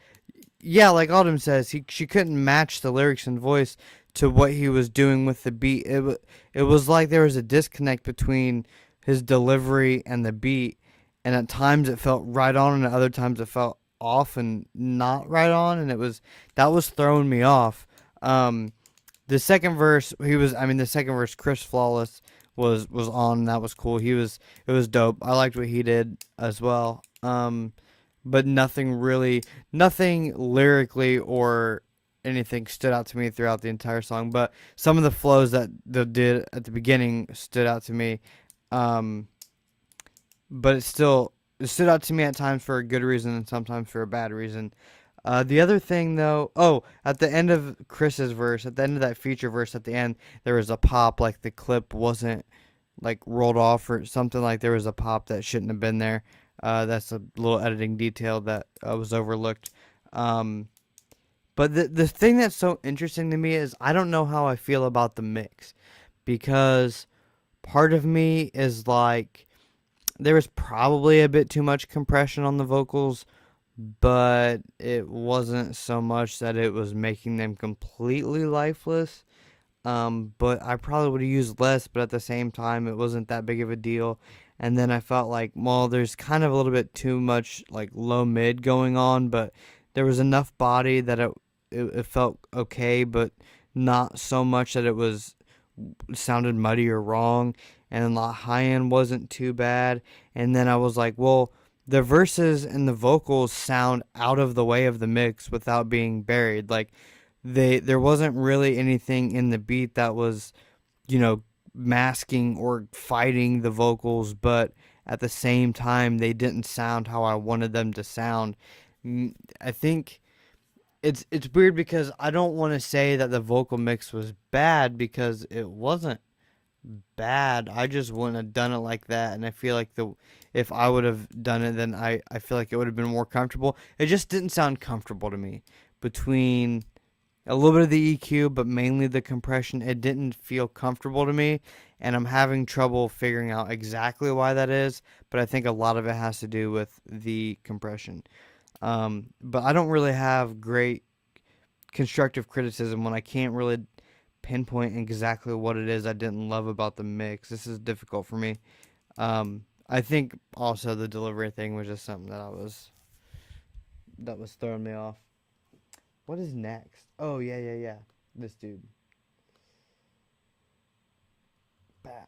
yeah, like Autumn says, she couldn't match the lyrics and voice to what he was doing with the beat. It was like there was a disconnect between his delivery and the beat, and at times it felt right on, and at other times it felt off and not right on, and that was throwing me off. The second verse, Chris Flawless was on, and that was cool. It was dope. I liked what he did as well. But nothing lyrically or anything stood out to me throughout the entire song. But some of the flows that they did at the beginning stood out to me. But it stood out to me at times for a good reason and sometimes for a bad reason. The other thing, though, at the end of Chris's verse, at the end of that feature verse, at the end, there was a pop, like the clip wasn't, like, rolled off or something, like there was a pop that shouldn't have been there. That's a little editing detail that was overlooked. But the thing that's so interesting to me is I don't know how I feel about the mix, because part of me is like, there was probably a bit too much compression on the vocals, but it wasn't so much that it was making them completely lifeless. But I probably would have used less, but at the same time, it wasn't that big of a deal. And then I felt like, well, there's kind of a little bit too much like low mid going on, but there was enough body that it felt okay, but not so much that it sounded muddy or wrong. And the high end wasn't too bad. And then I was like, well, the verses and the vocals sound out of the way of the mix without being buried. Like, there wasn't really anything in the beat that was, masking or fighting the vocals, but at the same time, they didn't sound how I wanted them to sound. I think it's weird because I don't want to say that the vocal mix was bad, because it wasn't bad. I just wouldn't have done it like that, and I feel like if I would have done it, then I feel like it would have been more comfortable. It just didn't sound comfortable to me. Between a little bit of the EQ, but mainly the compression, it didn't feel comfortable to me, and I'm having trouble figuring out exactly why that is, but I think a lot of it has to do with the compression. But I don't really have great constructive criticism when I can't really pinpoint exactly what it is I didn't love about the mix. This is difficult for me. I think also the delivery thing was just something that was throwing me off. What is next? Oh, yeah. This dude. Bow.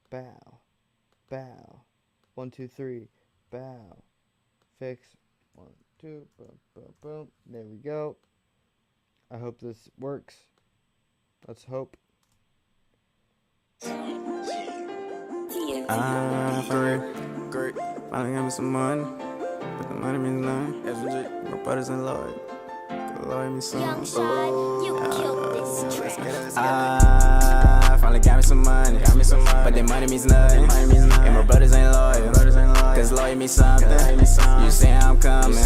Bow. Bow. 1, 2, 3. Bow. Fix. 1, 2. Boom, boom, boom. There we go. I hope this works. Let's hope. For real. Great. Finally got me some money. But the money means nothing. My brothers in Lord. Lord me some. Finally got me some money. But that money means nothing. And my brothers ain't loyal. Cause loyal means something. You say I'm coming.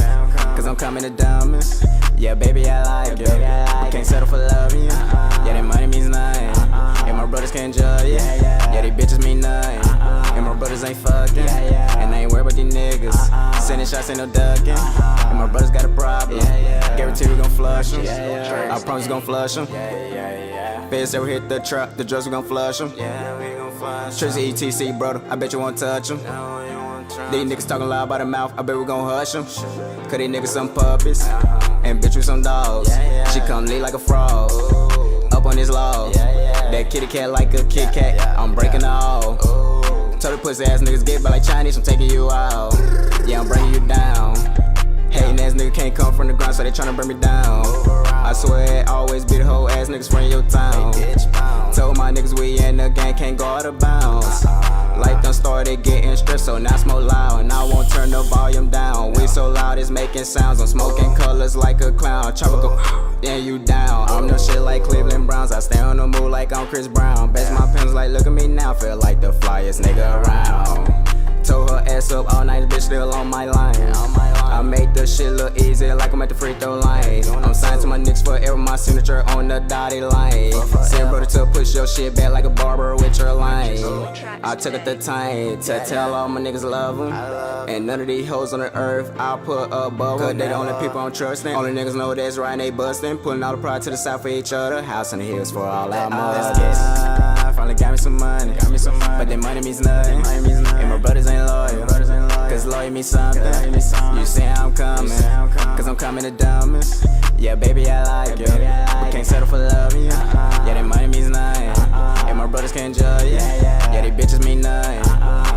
Cause I'm coming to dumbest. Yeah, baby, I like it. Can't settle for loving you. Yeah, that money means nothing. And my brothers can't judge you. Yeah, they bitches mean nothing. And my brothers ain't fucking. And I ain't worried about these niggas. Sending shots, ain't no ducking. And my brothers got a problem. Guarantee we gon' flush them. I promise we gon' flush them. Feds said we hit the truck, the drugs we gon' flush them. Trisha ETC, brother, I bet you won't touch them. These niggas talking loud by the mouth, I bet we gon' hush them. Cause these niggas some puppies, and bitch we some dogs. She come lead like a frog, up on this log. That kitty cat like a Kit Kat, I'm breaking all. Told the pussy ass niggas get by like Chinese, I'm taking you out. Yeah, I'm bringing you down. Hating ass nigga can't come from the ground, so they tryna bring me down. I swear it always be the whole ass niggas from your town. Told my niggas we in the gang, can't go out of bounds. Life done started getting stressed, so now smoke loud. And I won't turn the volume down. We so loud it's making sounds. I'm smoking colors like a clown. Tropical, then you down. I'm no shit like Cleveland Browns. I stay on the move like I'm Chris Brown. Best my pens like look at me now. Feel like the flyest nigga around. Told her ass up all night, bitch still on my line. I made the shit look easy like I'm at the free throw line. I'm signed to my niggas forever, my signature on the dotted line. Send brother to push your shit back like a barber with your line. I took it the time to tell all my niggas love them. And none of these hoes on the earth I'll put above them. Cause they the only people I'm trusting. Only niggas know that's right and they bustin'. Pulling all the pride to the side for each other. House in the hills for all our mothers. finally got me some money. But that money means nothing. And my brothers ain't loyal. Cause loyal means something. You say I'm coming. Cause I'm coming the dumbest. Yeah, baby, I like it. We can't settle for loving you. Yeah, that money means nothing. And my brothers can't judge you. Yeah, they bitches mean nothing.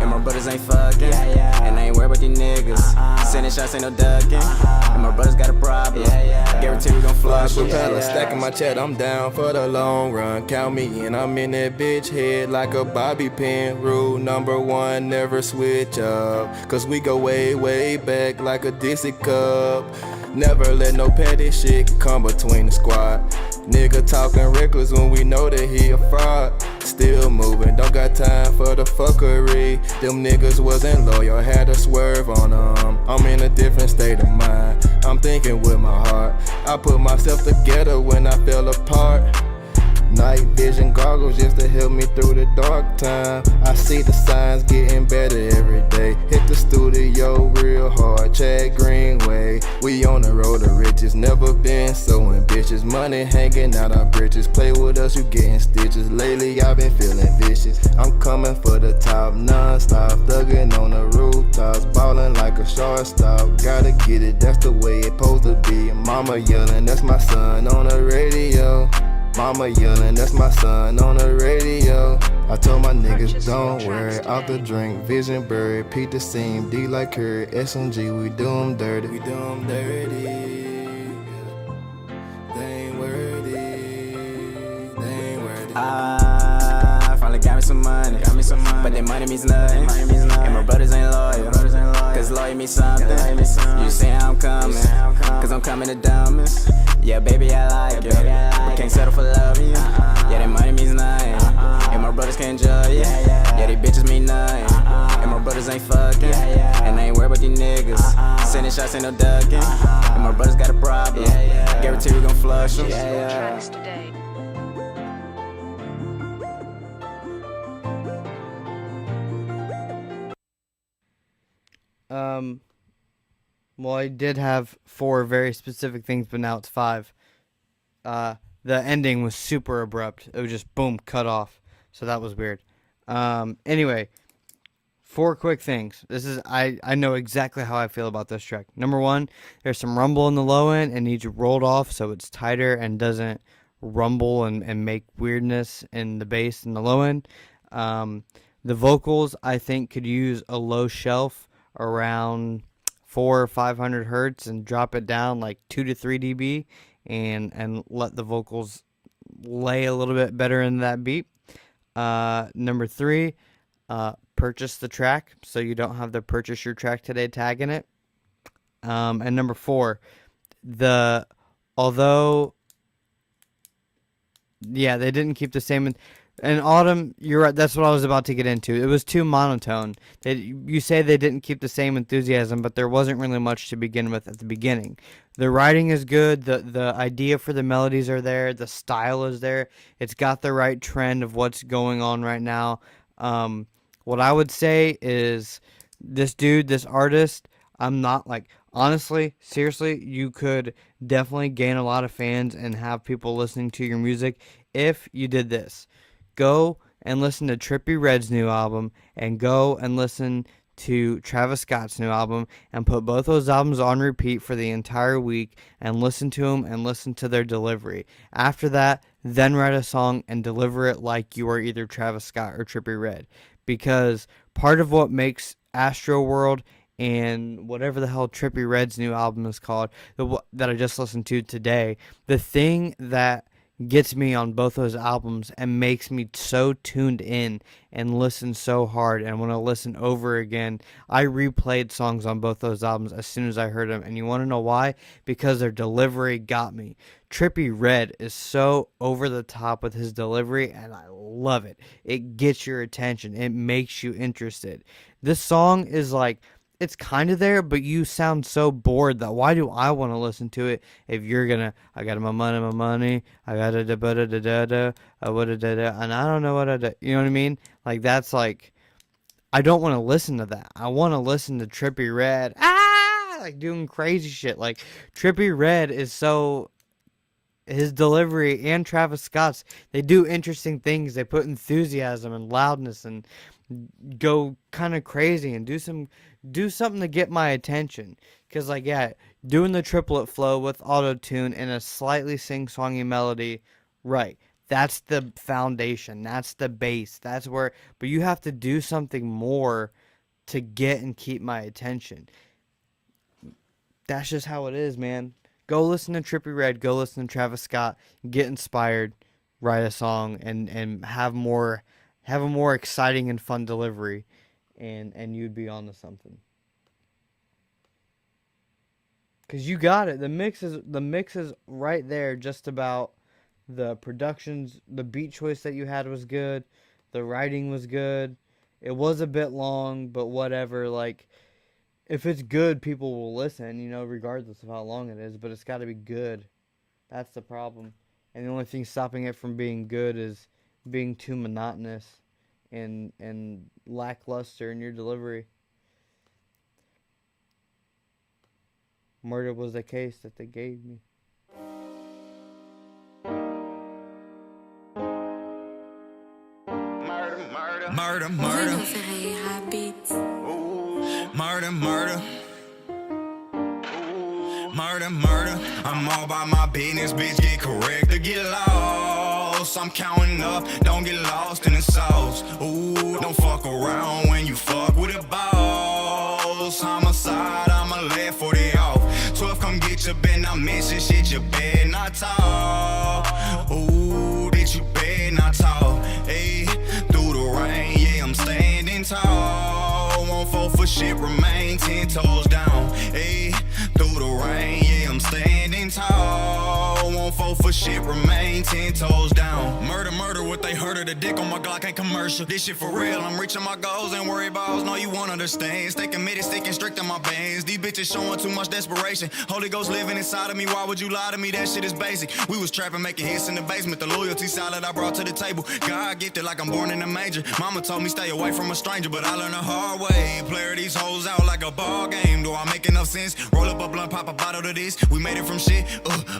And my brothers ain't fucking. And I ain't worried about these niggas. Sending shots ain't no ducking. And my brothers got a problem. I guarantee we gon' flush. Propeller, stacking my chat, I'm down for the long run. Count me in, I'm in that bitch head like a bobby pin. Rule number one, never switch up. Cause we go way, way back like a Dixie cup. Never let no petty shit come between the squad. Nigga talking reckless when we know that he a fraud. Still moving, don't got time for the fuckery. Them niggas wasn't loyal, had to swerve on them. I'm in a different state of mind, I'm thinking with my heart. I put myself together when I fell apart. Night vision goggles just to help me through the dark time. I see the signs getting better every day. Hit the studio real hard, Chad Greenway. We on the road to riches, never been so ambitious. Money hanging out our britches, play with us, you getting stitches. Lately I've been feeling vicious, I'm coming for the top, non-stop. Thugging on the rooftops, ballin' like a shortstop. Gotta get it, that's the way it supposed to be. Mama yelling, that's my son on the radio. Mama yelling, that's my son on the radio. I told my niggas, don't worry, out the drink, vision buried, Pete the seam, D like Curry, SMG, we do 'em dirty. We do 'em dirty. They ain't worthy. They ain't worthy. I finally got me some money. But that money means nothing. And my brothers ain't loyal. Cause loyal means something. You say I'm coming. Cause I'm coming the dumbest. Yeah, baby, I like it. We can't settle for loving you. Yeah, that money means nothing. And my brothers can't judge you. Yeah, they bitches mean nothing. And my brothers ain't fucking. And I ain't worried about these niggas. Sending shots ain't no ducking. And my brothers got a problem. I guarantee we gon' flush them. Well, I did have 4 very specific things, but now it's 5. The ending was super abrupt. It was just boom, cut off. So that was weird. Anyway, 4 quick things. This is I know exactly how I feel about this track. Number 1, there's some rumble in the low end and needs rolled off so it's tighter and doesn't rumble and make weirdness in the bass and the low end. The vocals, I think, could use a low shelf around 400 or 500 hertz and drop it down like 2 to 3 dB and let the vocals lay a little bit better in that beat. Number 3, purchase the track so you don't have the purchase your track today tag in it. And number 4, although they didn't keep the same. And Autumn, you're right. That's what I was about to get into. It was too monotone. You say they didn't keep the same enthusiasm, but there wasn't really much to begin with at the beginning. The writing is good. The idea for the melodies are there. The style is there. It's got the right trend of what's going on right now. What I would say is this dude, this artist, I'm not like, honestly, seriously, you could definitely gain a lot of fans and have people listening to your music if you did this. Go and listen to Trippie Redd's new album and go and listen to Travis Scott's new album and put both those albums on repeat for the entire week and listen to them and listen to their delivery. After that, then write a song and deliver it like you are either Travis Scott or Trippie Redd. Because part of what makes Astro World and whatever the hell Trippie Redd's new album is called, that I just listened to today, the thing that gets me on both those albums and makes me so tuned in and listen so hard and want to listen over again. I replayed songs on both those albums as soon as I heard them, and you want to know why? Because their delivery got me. Trippie Redd is so over the top with his delivery, and I love it. It gets your attention. It makes you interested. This song is like, it's kind of there, but you sound so bored that why do I want to listen to it if you're gonna, I got my money, I got a da-ba-da-da-da-da, and I don't know what I do. You know what I mean? Like, that's like, I don't want to listen to that. I want to listen to Trippie Redd, like doing crazy shit. Like, Trippie Redd is so, his delivery and Travis Scott's, they do interesting things. They put enthusiasm and loudness and go kind of crazy and do something to get my attention. Cause like doing the triplet flow with auto tune and a slightly sing-songy melody, right? That's the foundation. That's the base. That's where. But you have to do something more to get and keep my attention. That's just how it is, man. Go listen to Trippie Redd. Go listen to Travis Scott. Get inspired. Write a song and have a more exciting and fun delivery, and you'd be onto something. Cause you got it. The mix is right there. Just about. The productions, the beat choice that you had was good. The writing was good. It was a bit long, but whatever. Like, if it's good, people will listen, regardless of how long it is. But it's got to be good. That's the problem. And the only thing stopping it from being good is being too monotonous and lackluster in your delivery. Murder was the case that they gave me. Murder, murder. Murder, murder. Murder, murder. I'm all about my business, bitch, get correct or get lost. I'm counting up, don't get lost in the sauce. Ooh, don't fuck around when you fuck with a boss. Homicide, I'ma let 40 off. 12, come get your bed, not mention shit, you better not talk. Ooh, did you better not talk? Ayy, through the rain, yeah, I'm standing tall. Won't fall for shit, remain 10 toes down. Ayy, through the rain, yeah, I'm standing tall. Won't fall for shit, remain 10 toes down. Murder, murder, what they heard of the dick on my Glock ain't commercial. This shit for real, I'm reaching my goals, ain't worry about no, you won't understand. Stay committed, sticking strict in my bands. These bitches showing too much desperation. Holy Ghost living inside of me, why would you lie to me? That shit is basic. We was trapping, making hits in the basement. The loyalty solid I brought to the table. God gifted like I'm born in a manger. Mama told me stay away from a stranger, but I learned the hard way. Player these hoes out like a ball game. Do I make enough sense? Roll up a blunt, pop a bottle to this. We made it from shit,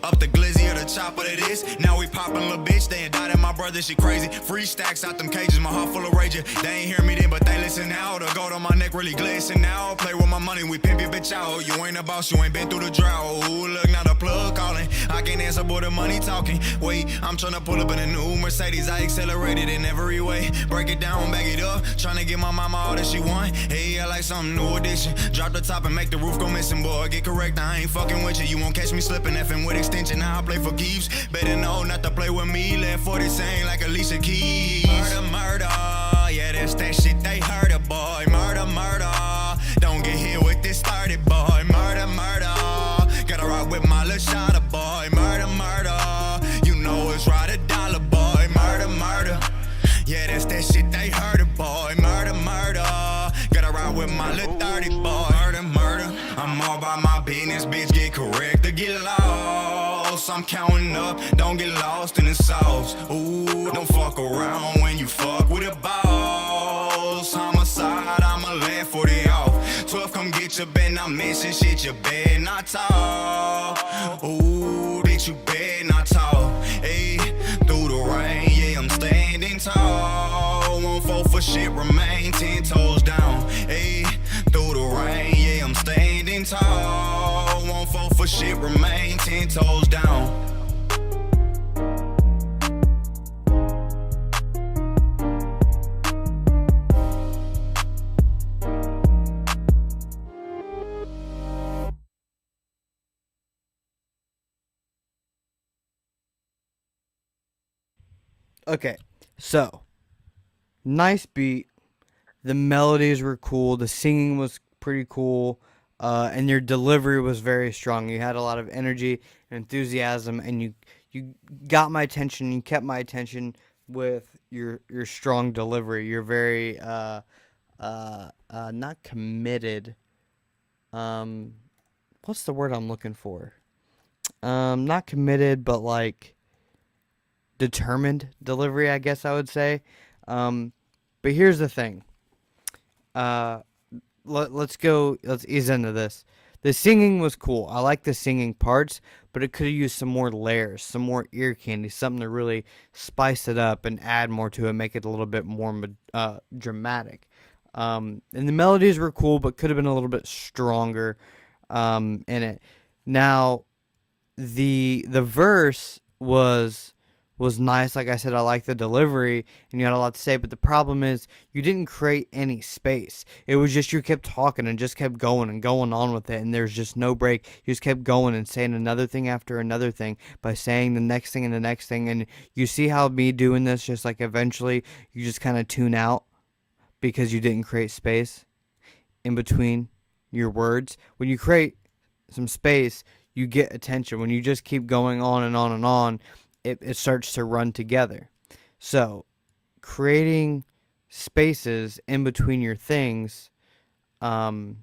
up the glizzy or the chopper to this. Now we poppin' little bitch, they ain't died at my brother, shit crazy. Free stacks out them cages, my heart full of rage. They ain't hear me then, but they listen now. The gold on my neck really glisten now. Play with my money, we pimp your bitch out. You ain't a boss, you ain't been through the drought. Ooh, look, now the plug calling. I can't answer, boy, the money talking. Wait, I'm tryna pull up in a new Mercedes. I accelerated in every way. Break it down, back it up. Tryna get my mama all that she want. Hey, I like something new edition. Drop the top and make the roof go missing, boy. Get correct, I ain't fucking with you. You won't catch me slipping, effing with extension. Now I play for keeps. Better know not to play with me. Left for the same like Alicia Keys. Murder, murder. Yeah, that's that shit they heard of, boy. Murder, murder. Don't get hit with this started, boy. Murder, murder. Gotta rock with my little shotter, boy. Murder, murder. You know it's right $1, boy. Murder, murder. Yeah, that's that shit they heard of, boy. Murder, murder. Gotta ride with my little 30, boy. Murder, murder. I'm all about my business, bitch, get correct or get lost. I'm counting up, don't get lost in the sauce. Ooh, don't fuck around when you fuck with a boss. Homicide, I'ma let 40 off. 12, come get your bed, not mention shit, you better not talk. Ooh, bitch, you better not talk. Ayy, through the rain, yeah, I'm standing tall. Won't fall for shit, remain 10 toes down. Ayy, through the rain, yeah, I'm standing tall. Won't fall for shit, remain 10 toes down. Okay, so nice beat. The melodies were cool. The singing was pretty cool, and your delivery was very strong. You had a lot of energy and enthusiasm, and you got my attention. You kept my attention with your strong delivery. You're very not committed. What's the word I'm looking for? Not committed, but like determined delivery, I guess I would say. But here's the thing. Let's ease into this. The singing was cool. I like the singing parts, but it could have used some more layers, some more ear candy, something to really spice it up and add more to it, make it a little bit more dramatic. And the melodies were cool, but could have been a little bit stronger in it. Now, the verse was nice. Like I said, I like the delivery, and you had a lot to say, but the problem is you didn't create any space. It was just you kept talking and just kept going and going on with it, and there's just no break. You just kept going and saying another thing after another thing by saying the next thing and the next thing, and you see how me doing this, just like eventually you just kind of tune out because you didn't create space in between your words. When you create some space, you get attention. When you just keep going on and on and on, it starts to run together. So creating spaces in between your things, in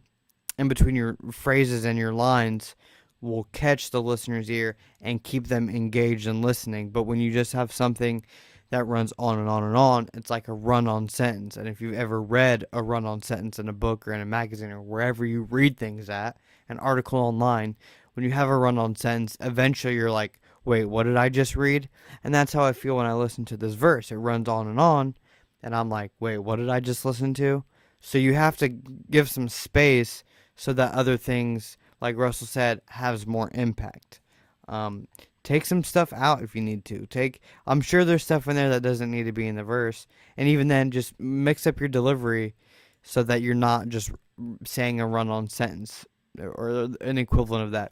between your phrases and your lines, will catch the listener's ear and keep them engaged and listening. But when you just have something that runs on and on and on, it's like a run-on sentence. And if you've ever read a run-on sentence in a book or in a magazine or wherever you read things at, an article online, when you have a run-on sentence, eventually you're like, wait, what did I just read? And that's how I feel when I listen to this verse. It runs on, and I'm like, wait, what did I just listen to? So you have to give some space so that other things, like Russell said, has more impact. Take some stuff out if you need to. I'm sure there's stuff in there that doesn't need to be in the verse. And even then, just mix up your delivery so that you're not just saying a run-on sentence or an equivalent of that.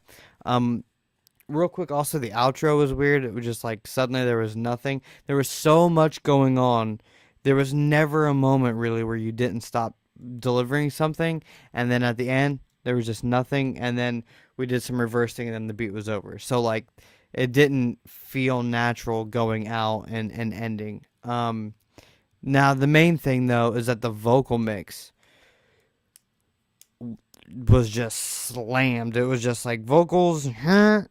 Real quick, also the outro was weird. It was just like suddenly there was nothing. There was so much going on. There was never a moment really where you didn't stop delivering something, and then at the end there was just nothing, and then we did some reversing, and then the beat was over. So like it didn't feel natural going out and ending. Now the main thing though is that the vocal mix was just slammed. It was just like vocals and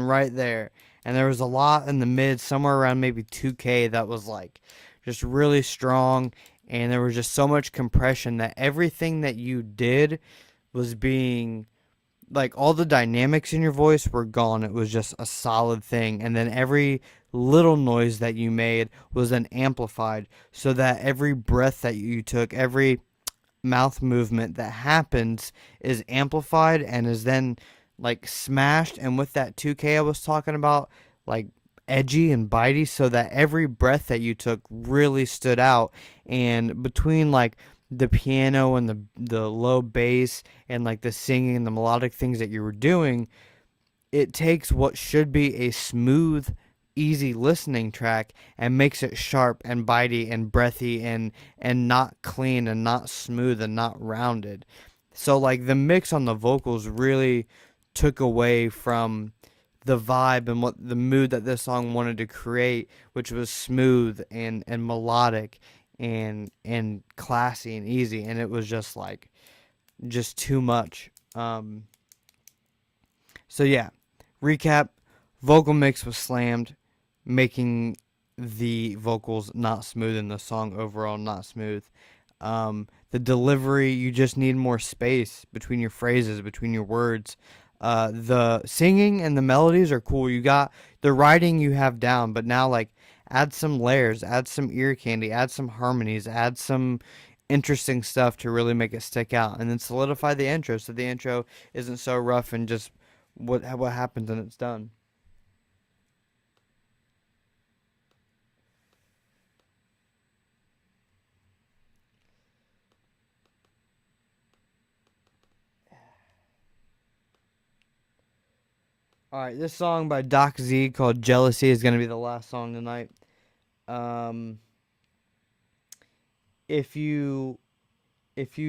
right there, and there was a lot in the mid, somewhere around maybe 2K, that was like just really strong, and there was just so much compression that everything that you did was being like, all the dynamics in your voice were gone. It was just a solid thing, and then every little noise that you made was then amplified, so that every breath that you took, every mouth movement that happens is amplified and is then like smashed. And with that 2K I was talking about, like edgy and bitey, so that every breath that you took really stood out. And between like the piano and the low bass and like the singing and the melodic things that you were doing, it takes what should be a smooth, easy listening track and makes it sharp and bitey and breathy and not clean and not smooth and not rounded. So like the mix on the vocals really took away from the vibe and what the mood that this song wanted to create, which was smooth and melodic and classy and easy, and it was just like just too much. So yeah, recap, vocal mix was slammed, making the vocals not smooth and the song overall not smooth. The delivery, you just need more space between your phrases, between your words. The singing and the melodies are cool. You got the writing you have down, but now like add some layers, add some ear candy, add some harmonies, add some interesting stuff to really make it stick out, and then solidify the intro so the intro isn't so rough and just what happens and it's done. Alright, this song by Doc Z called Jealousy is going to be the last song tonight. If you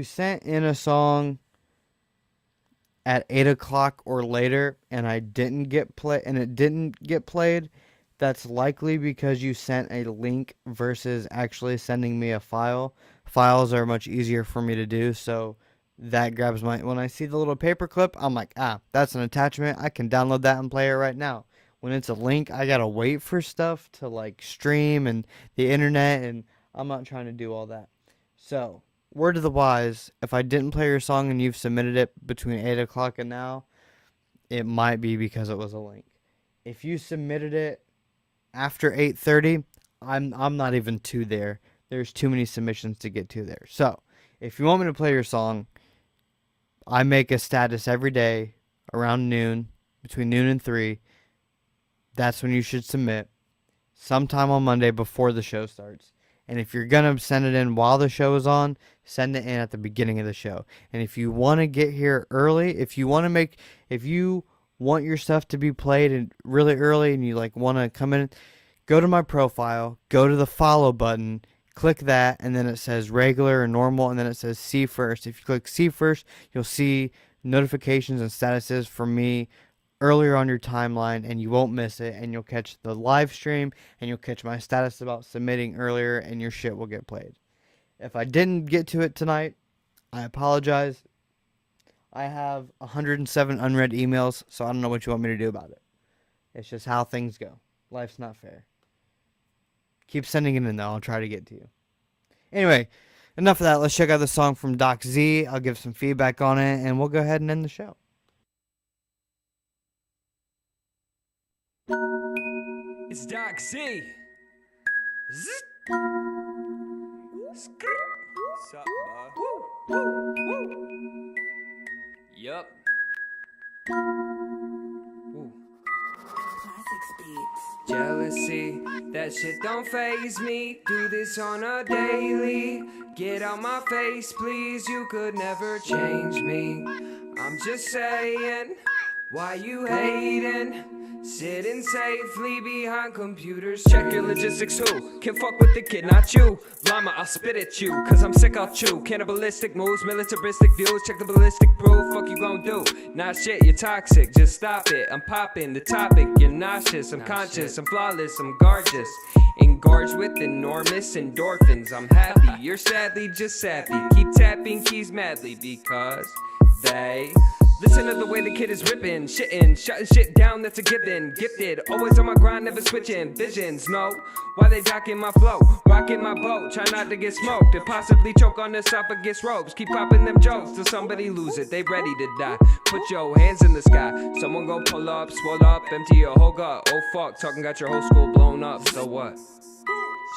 sent in a song at 8 o'clock or later and it didn't get played, that's likely because you sent a link versus actually sending me a file. Files are much easier for me to do, so that grabs when I see the little paperclip, I'm like, that's an attachment. I can download that and play it right now. When it's a link, I gotta wait for stuff to like stream and the internet, and I'm not trying to do all that. So word of the wise, if I didn't play your song and you've submitted it between 8 o'clock and now, it might be because it was a link. If you submitted it after 8:30, I'm not even to there. There's too many submissions to get to there. So, if you want me to play your song, I make a status every day around noon, between noon and 3. That's when you should submit. Sometime on Monday before the show starts. And if you're going to send it in while the show is on, send it in at the beginning of the show. And if you want to get here early, if you want your stuff to be played and really early and you want to come in, go to my profile, go to the follow button, click that, and then it says regular or normal, and then it says see first. If you click see first, you'll see notifications and statuses from me earlier on your timeline, and you won't miss it, and you'll catch the live stream, and you'll catch my status about submitting earlier, and your shit will get played. If I didn't get to it tonight, I apologize. I have 107 unread emails, so I don't know what you want me to do about it. It's just how things go. Life's not fair. Keep sending it in, though. I'll try to get to you. Anyway, enough of that. Let's check out the song from Doc Z. I'll give some feedback on it, and we'll go ahead and end the show. It's Doc Z. Sup, Yup. Jealousy, that shit don't faze me. Do this on a daily. Get out my face, please. You could never change me. I'm just saying, why you hating? Sitting safely behind computers. Check your logistics, who can fuck with the kid, not you. Llama, I'll spit at you, cause I'm sick, I'll chew. Cannibalistic moves, militaristic views. Check the ballistic proof, fuck you gon' do? Not shit, you're toxic, just stop it. I'm popping the topic, you're nauseous. I'm conscious, I'm flawless, I'm gorgeous. Engorged with enormous endorphins. I'm happy, you're sadly just savvy. Keep tapping keys madly because they listen to the way the kid is ripping, shitting, shutting shit down, that's a given. Gifted, always on my grind, never switching. Visions, no, why they docking my flow? Rocking my boat, try not to get smoked. And possibly choke on the esophagus ropes. Keep popping them jokes till somebody lose it, they ready to die. Put your hands in the sky, someone go pull up, swell up, empty your whole gut. Oh fuck, talking got your whole school blown up, so what?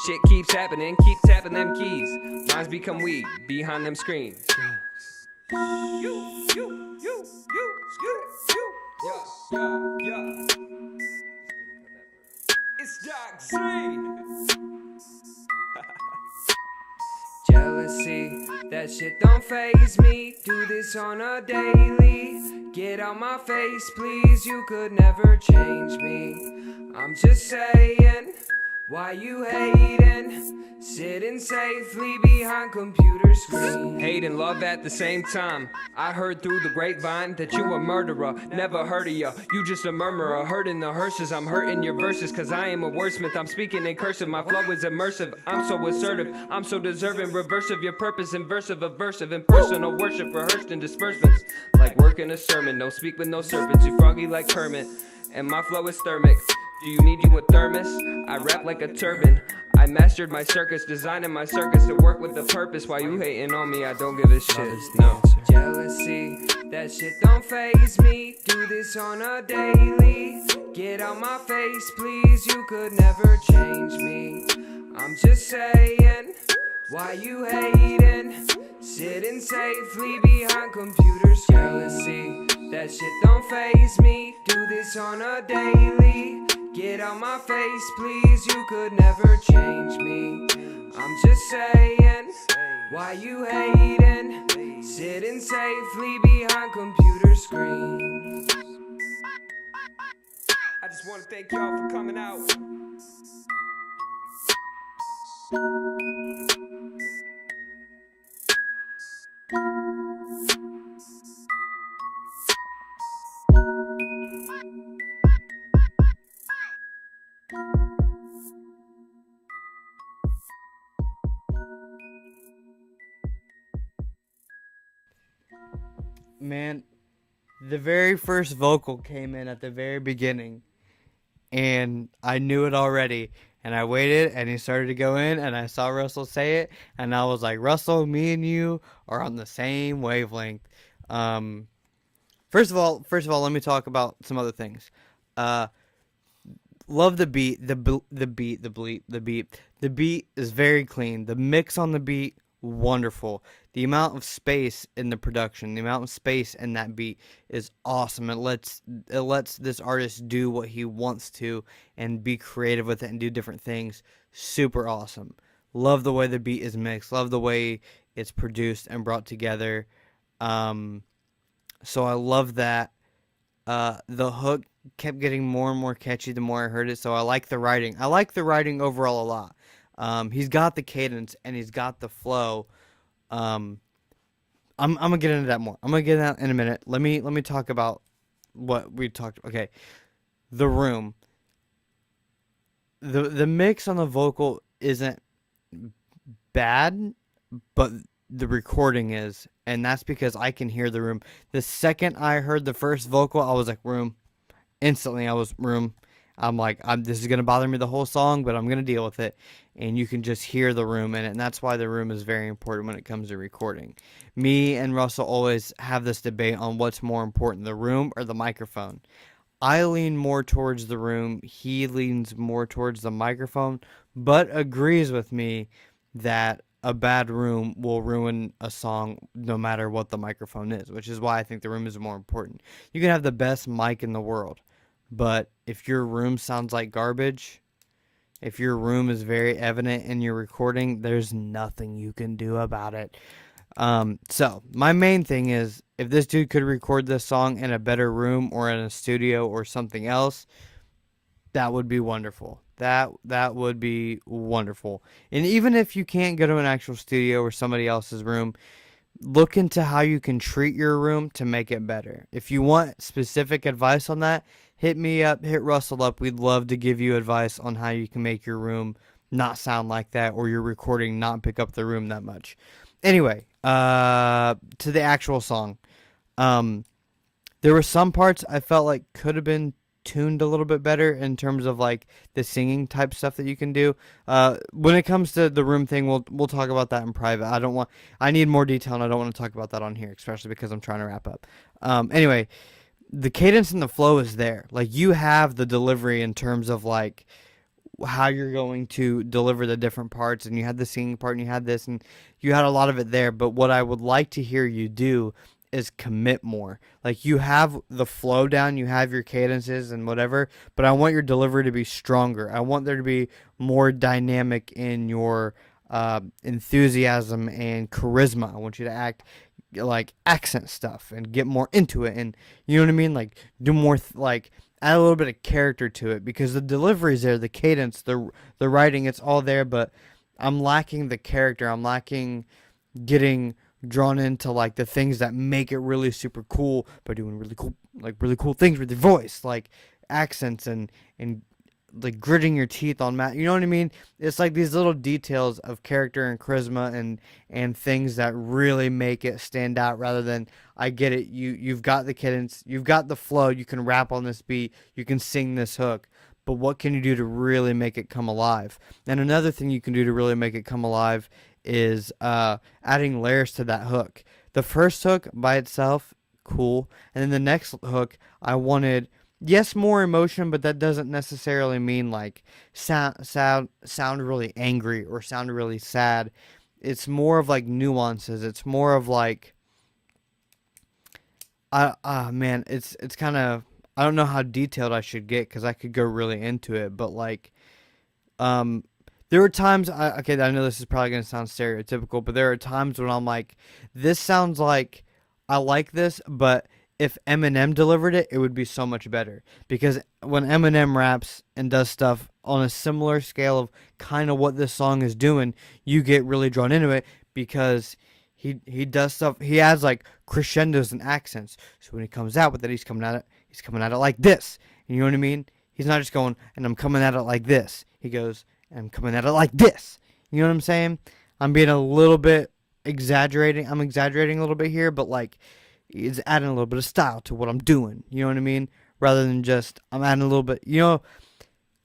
Shit keeps happening, keep tapping them keys. Minds become weak behind them screens. You. Yeah. It's Doc Z. Jealousy, that shit don't faze me. Do this on a daily. Get out my face, please. You could never change me. I'm just saying, why you hating? Sitting safely behind computer screen. Hate and love at the same time. I heard through the grapevine that you a murderer. Never heard of ya, you just a murmurer. Hurting the hearses, I'm hurting your verses. Cause I am a wordsmith, I'm speaking in cursive. My flow is immersive, I'm so assertive. I'm so deserving, reverse of your purpose. Inversive, aversive, impersonal worship. Rehearsed in disbursements, like working a sermon. Don't speak with no serpents, you froggy like Kermit. And my flow is thermic. Do you need you a thermos? I rap like a turban. I mastered my circus, designing my circus to work with a purpose. Why you hating on me? I don't give a shit. No. Jealousy, that shit don't faze me. Do this on a daily. Get out my face, please. You could never change me. I'm just saying, why you hating? Sitting safely behind computers. Jealousy, that shit don't faze me. Do this on a daily. Get out my face, please, you could never change me. I'm just saying, why you hating? Sitting safely behind computer screens. I just want to thank y'all for coming out. Man, the very first vocal came in at the very beginning, and I knew it already. And I waited, and he started to go in, and I saw Russell say it, and I was like, Russell, me and you are on the same wavelength. First of all, let me talk about some other things. Love the beat, the beat is very clean. The mix on the beat, wonderful. The amount of space in the production, the amount of space in that beat is awesome. It lets this artist do what he wants to and be creative with it and do different things. Super awesome. Love the way the beat is mixed. Love the way it's produced and brought together. So I love that. The hook kept getting more and more catchy the more I heard it, so I like the writing. I like the writing overall a lot. He's got the cadence and he's got the flow. I'm gonna get into that more. I'm gonna get into that in a minute. Let me talk about what we talked. Okay, The Room. The mix on the vocal isn't bad, but the recording is, and that's because I can hear the room. The second I heard the first vocal, I was like, room. Instantly, I was room. I'm like, this is going to bother me the whole song, but I'm going to deal with it. And you can just hear the room in it, and that's why the room is very important when it comes to recording. Me and Russell always have this debate on what's more important, the room or the microphone. I lean more towards the room. He leans more towards the microphone, but agrees with me that a bad room will ruin a song no matter what the microphone is, which is why I think the room is more important. You can have the best mic in the world, but if your room sounds like garbage, if your room is very evident in your recording, there's nothing you can do about it. So my main thing is, if this dude could record this song in a better room or in a studio or something else, that would be wonderful. That would be wonderful. And even if you can't go to an actual studio or somebody else's room, look into how you can treat your room to make it better. If you want specific advice on that, hit me up, hit Russell up. We'd love to give you advice on how you can make your room not sound like that, or your recording not pick up the room that much. Anyway, to the actual song. There were some parts I felt like could have been tuned a little bit better in terms of like the singing type stuff that you can do. When it comes to the room thing, we'll talk about that in private. I need more detail, and I don't want to talk about that on here, especially because I'm trying to wrap up. Anyway, the cadence and the flow is there. Like, you have the delivery in terms of like how you're going to deliver the different parts, and you had the singing part and you had this, and you had a lot of it there. But what I would like to hear you do is commit more. Like, you have the flow down, you have your cadences and whatever, but I want your delivery to be stronger. I want there to be more dynamic in your enthusiasm and charisma. I want you to act like accent stuff and get more into it, and you know what I mean, like do more like add a little bit of character to it, because the delivery's there, the cadence, the writing, it's all there, but I'm lacking the character. I'm lacking getting drawn into like the things that make it really super cool by doing really cool things with your voice, like accents and like gritting your teeth on you know what I mean? It's like these little details of character and charisma and things that really make it stand out, rather than, I get it, you've got the cadence, you've got the flow, you can rap on this beat, you can sing this hook, but what can you do to really make it come alive? And another thing you can do to really make it come alive is adding layers to that hook. The first hook by itself, cool, and then the next hook, I wanted, yes, more emotion, but that doesn't necessarily mean like sound really angry or sound really sad. It's more of like nuances. It's more of like, man, it's kind of, I don't know how detailed I should get, because I could go really into it, but like, there were times, okay, I know this is probably going to sound stereotypical, but there are times when I'm like, this sounds like, I like this, but if Eminem delivered it, it would be so much better. Because when Eminem raps and does stuff on a similar scale of kind of what this song is doing, you get really drawn into it, because he does stuff, he adds like crescendos and accents. So when he comes out with it, he's coming at it like this. You know what I mean? He's not just going, and I'm coming at it like this. He goes, and I'm coming at it like this. You know what I'm saying? I'm being a little bit exaggerating. I'm exaggerating a little bit here, but like, it's adding a little bit of style to what I'm doing. You know what I mean? Rather than just, I'm adding a little bit, you know,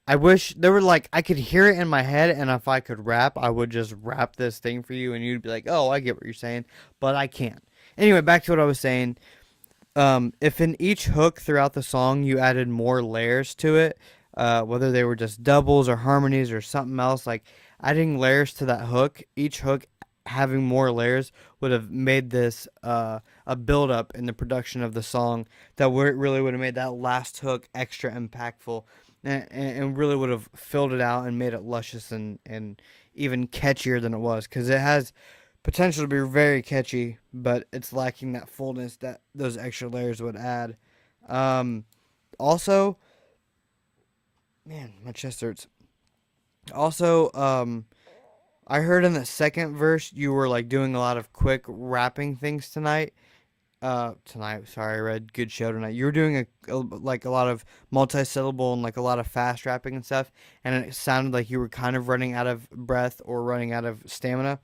I wish there were like I could hear it in my head, and if I could rap, I would just rap this thing for you, and you'd be like, "Oh, I get what you're saying," but I can't. Anyway, back to what I was saying. If in each hook throughout the song you added more layers to it, whether they were just doubles or harmonies or something else, like adding layers to that hook, each hook having more layers would have made this a build up in the production of the song that really would have made that last hook extra impactful and really would have filled it out and made it luscious and even catchier than it was, because it has potential to be very catchy, but it's lacking that fullness that those extra layers would add. Also, man, my chest hurts. Also, I heard in the second verse you were like doing a lot of quick rapping things tonight. Sorry, I read good show tonight. You were doing like a lot of multi-syllable and like a lot of fast rapping and stuff, and it sounded like you were kind of running out of breath or running out of stamina.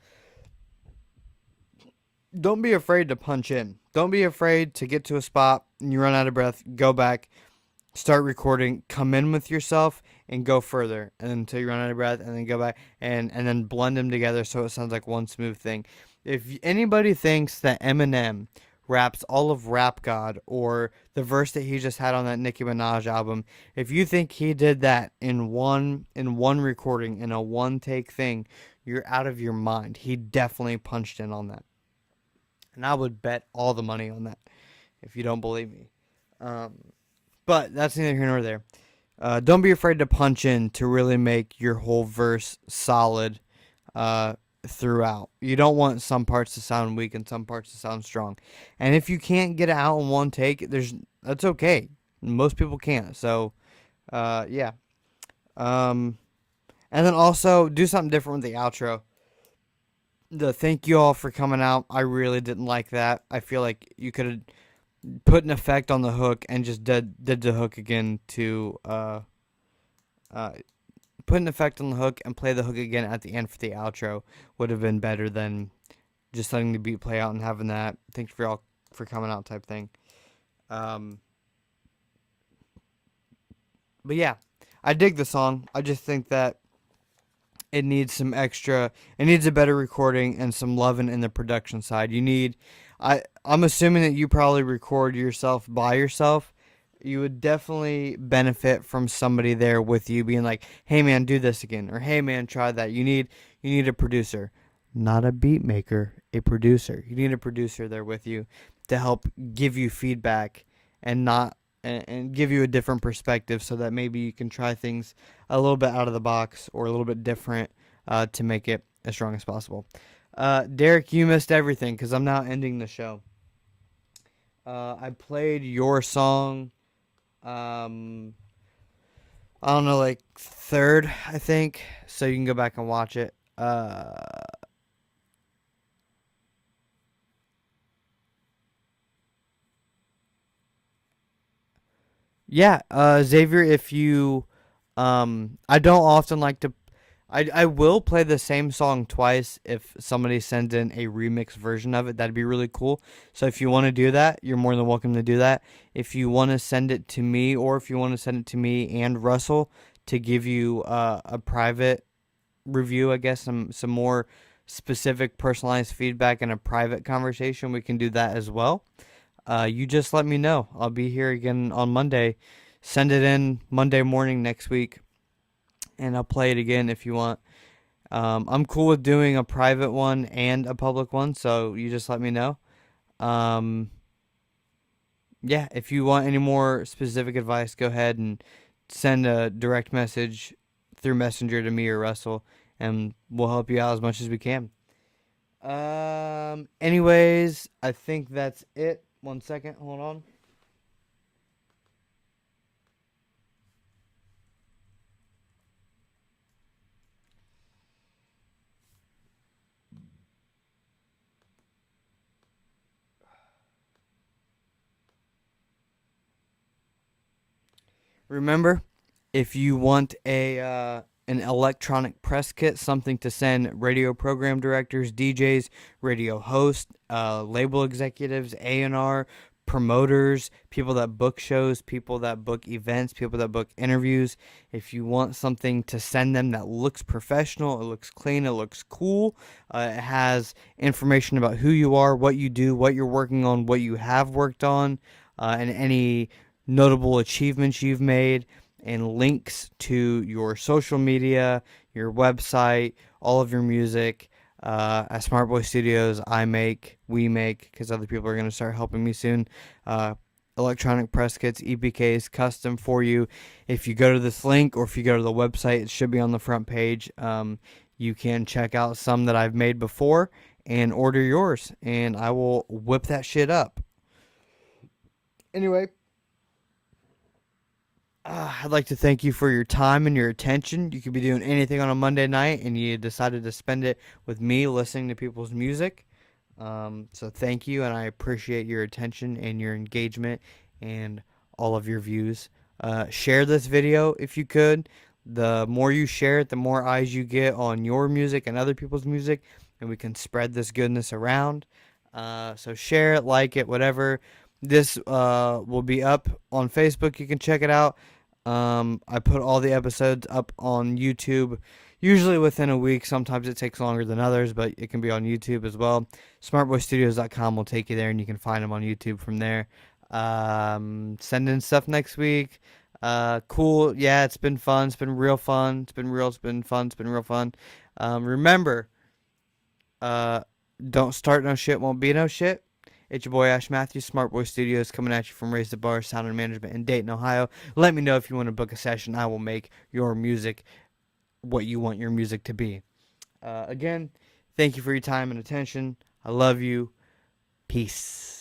Don't be afraid to punch in. Don't be afraid to get to a spot and you run out of breath, go back, start recording, come in with yourself, and go further, and until you run out of breath, and then go back, and then blend them together so it sounds like one smooth thing. If anybody thinks that Eminem raps all of Rap God or the verse that he just had on that Nicki Minaj album, if you think he did that in one recording, in a one-take thing, you're out of your mind. He definitely punched in on that. And I would bet all the money on that if you don't believe me. But that's neither here nor there. Don't be afraid to punch in to really make your whole verse solid throughout. You don't want some parts to sound weak and some parts to sound strong. And if you can't get it out in one take, that's okay. Most people can't. So, yeah. And then also do something different with the outro. The thank you all for coming out. I really didn't like that. I feel like you could have put an effect on the hook and just did the hook again to put an effect on the hook and play the hook again at the end for the outro would have been better than just letting the beat play out and having that thanks for y'all for coming out type thing. But yeah, I dig the song. I just think that it needs it needs a better recording and some loving in the production side. I'm assuming that you probably record yourself by yourself. You would definitely benefit from somebody there with you being like, hey man, do this again. Or hey man, try that. You need a producer. Not a beat maker, a producer. You need a producer there with you to help give you feedback and give you a different perspective so that maybe you can try things a little bit out of the box or a little bit different to make it as strong as possible. Derek, you missed everything because I'm now ending the show. I played your song, I don't know, like third, I think, so you can go back and watch it. Yeah, Xavier, if you, I don't often like to, I will play the same song twice if somebody sends in a remix version of it. That'd be really cool. So if you want to do that, you're more than welcome to do that. If you want to send it to me, or if you want to send it to me and Russell to give you a private review, I guess, some more specific personalized feedback and a private conversation, we can do that as well. You just let me know. I'll be here again on Monday. Send it in Monday morning next week, and I'll play it again if you want. I'm cool with doing a private one and a public one, so you just let me know. Yeah, if you want any more specific advice, go ahead and send a direct message through Messenger to me or Russell, and we'll help you out as much as we can. Anyways, I think that's it. 1 second, hold on. Remember, if you want an electronic press kit, something to send radio program directors, DJs, radio hosts, label executives, A&R, promoters, people that book shows, people that book events, people that book interviews. If you want something to send them that looks professional, it looks clean, it looks cool, it has information about who you are, what you do, what you're working on, what you have worked on, and any notable achievements you've made, and links to your social media, your website, all of your music. At Smart Boy Studios, we make, because other people are going to start helping me soon. Electronic press kits, EPKs, custom for you. If you go to this link, or if you go to the website, it should be on the front page. You can check out some that I've made before and order yours, and I will whip that shit up. Anyway, I'd like to thank you for your time and your attention. You could be doing anything on a Monday night, and you decided to spend it with me listening to people's music. So thank you, and I appreciate your attention and your engagement and all of your views. Share this video if you could. The more you share it, the more eyes you get on your music and other people's music, and we can spread this goodness around. So share it, like it, whatever. This will be up on Facebook. You can check it out. I put all the episodes up on YouTube, usually within a week. Sometimes it takes longer than others, but it can be on YouTube as well. SmartBoyStudios.com will take you there, and you can find them on YouTube from there. Send in stuff next week. Cool. Yeah, it's been fun. It's been real fun. It's been fun. It's been real fun. Remember, don't start no shit, won't be no shit. It's your boy Ash Matthews, Smart Boy Studios, coming at you from Razdabar Sound and Management in Dayton, Ohio. Let me know if you want to book a session. I will make your music what you want your music to be. Again, thank you for your time and attention. I love you. Peace.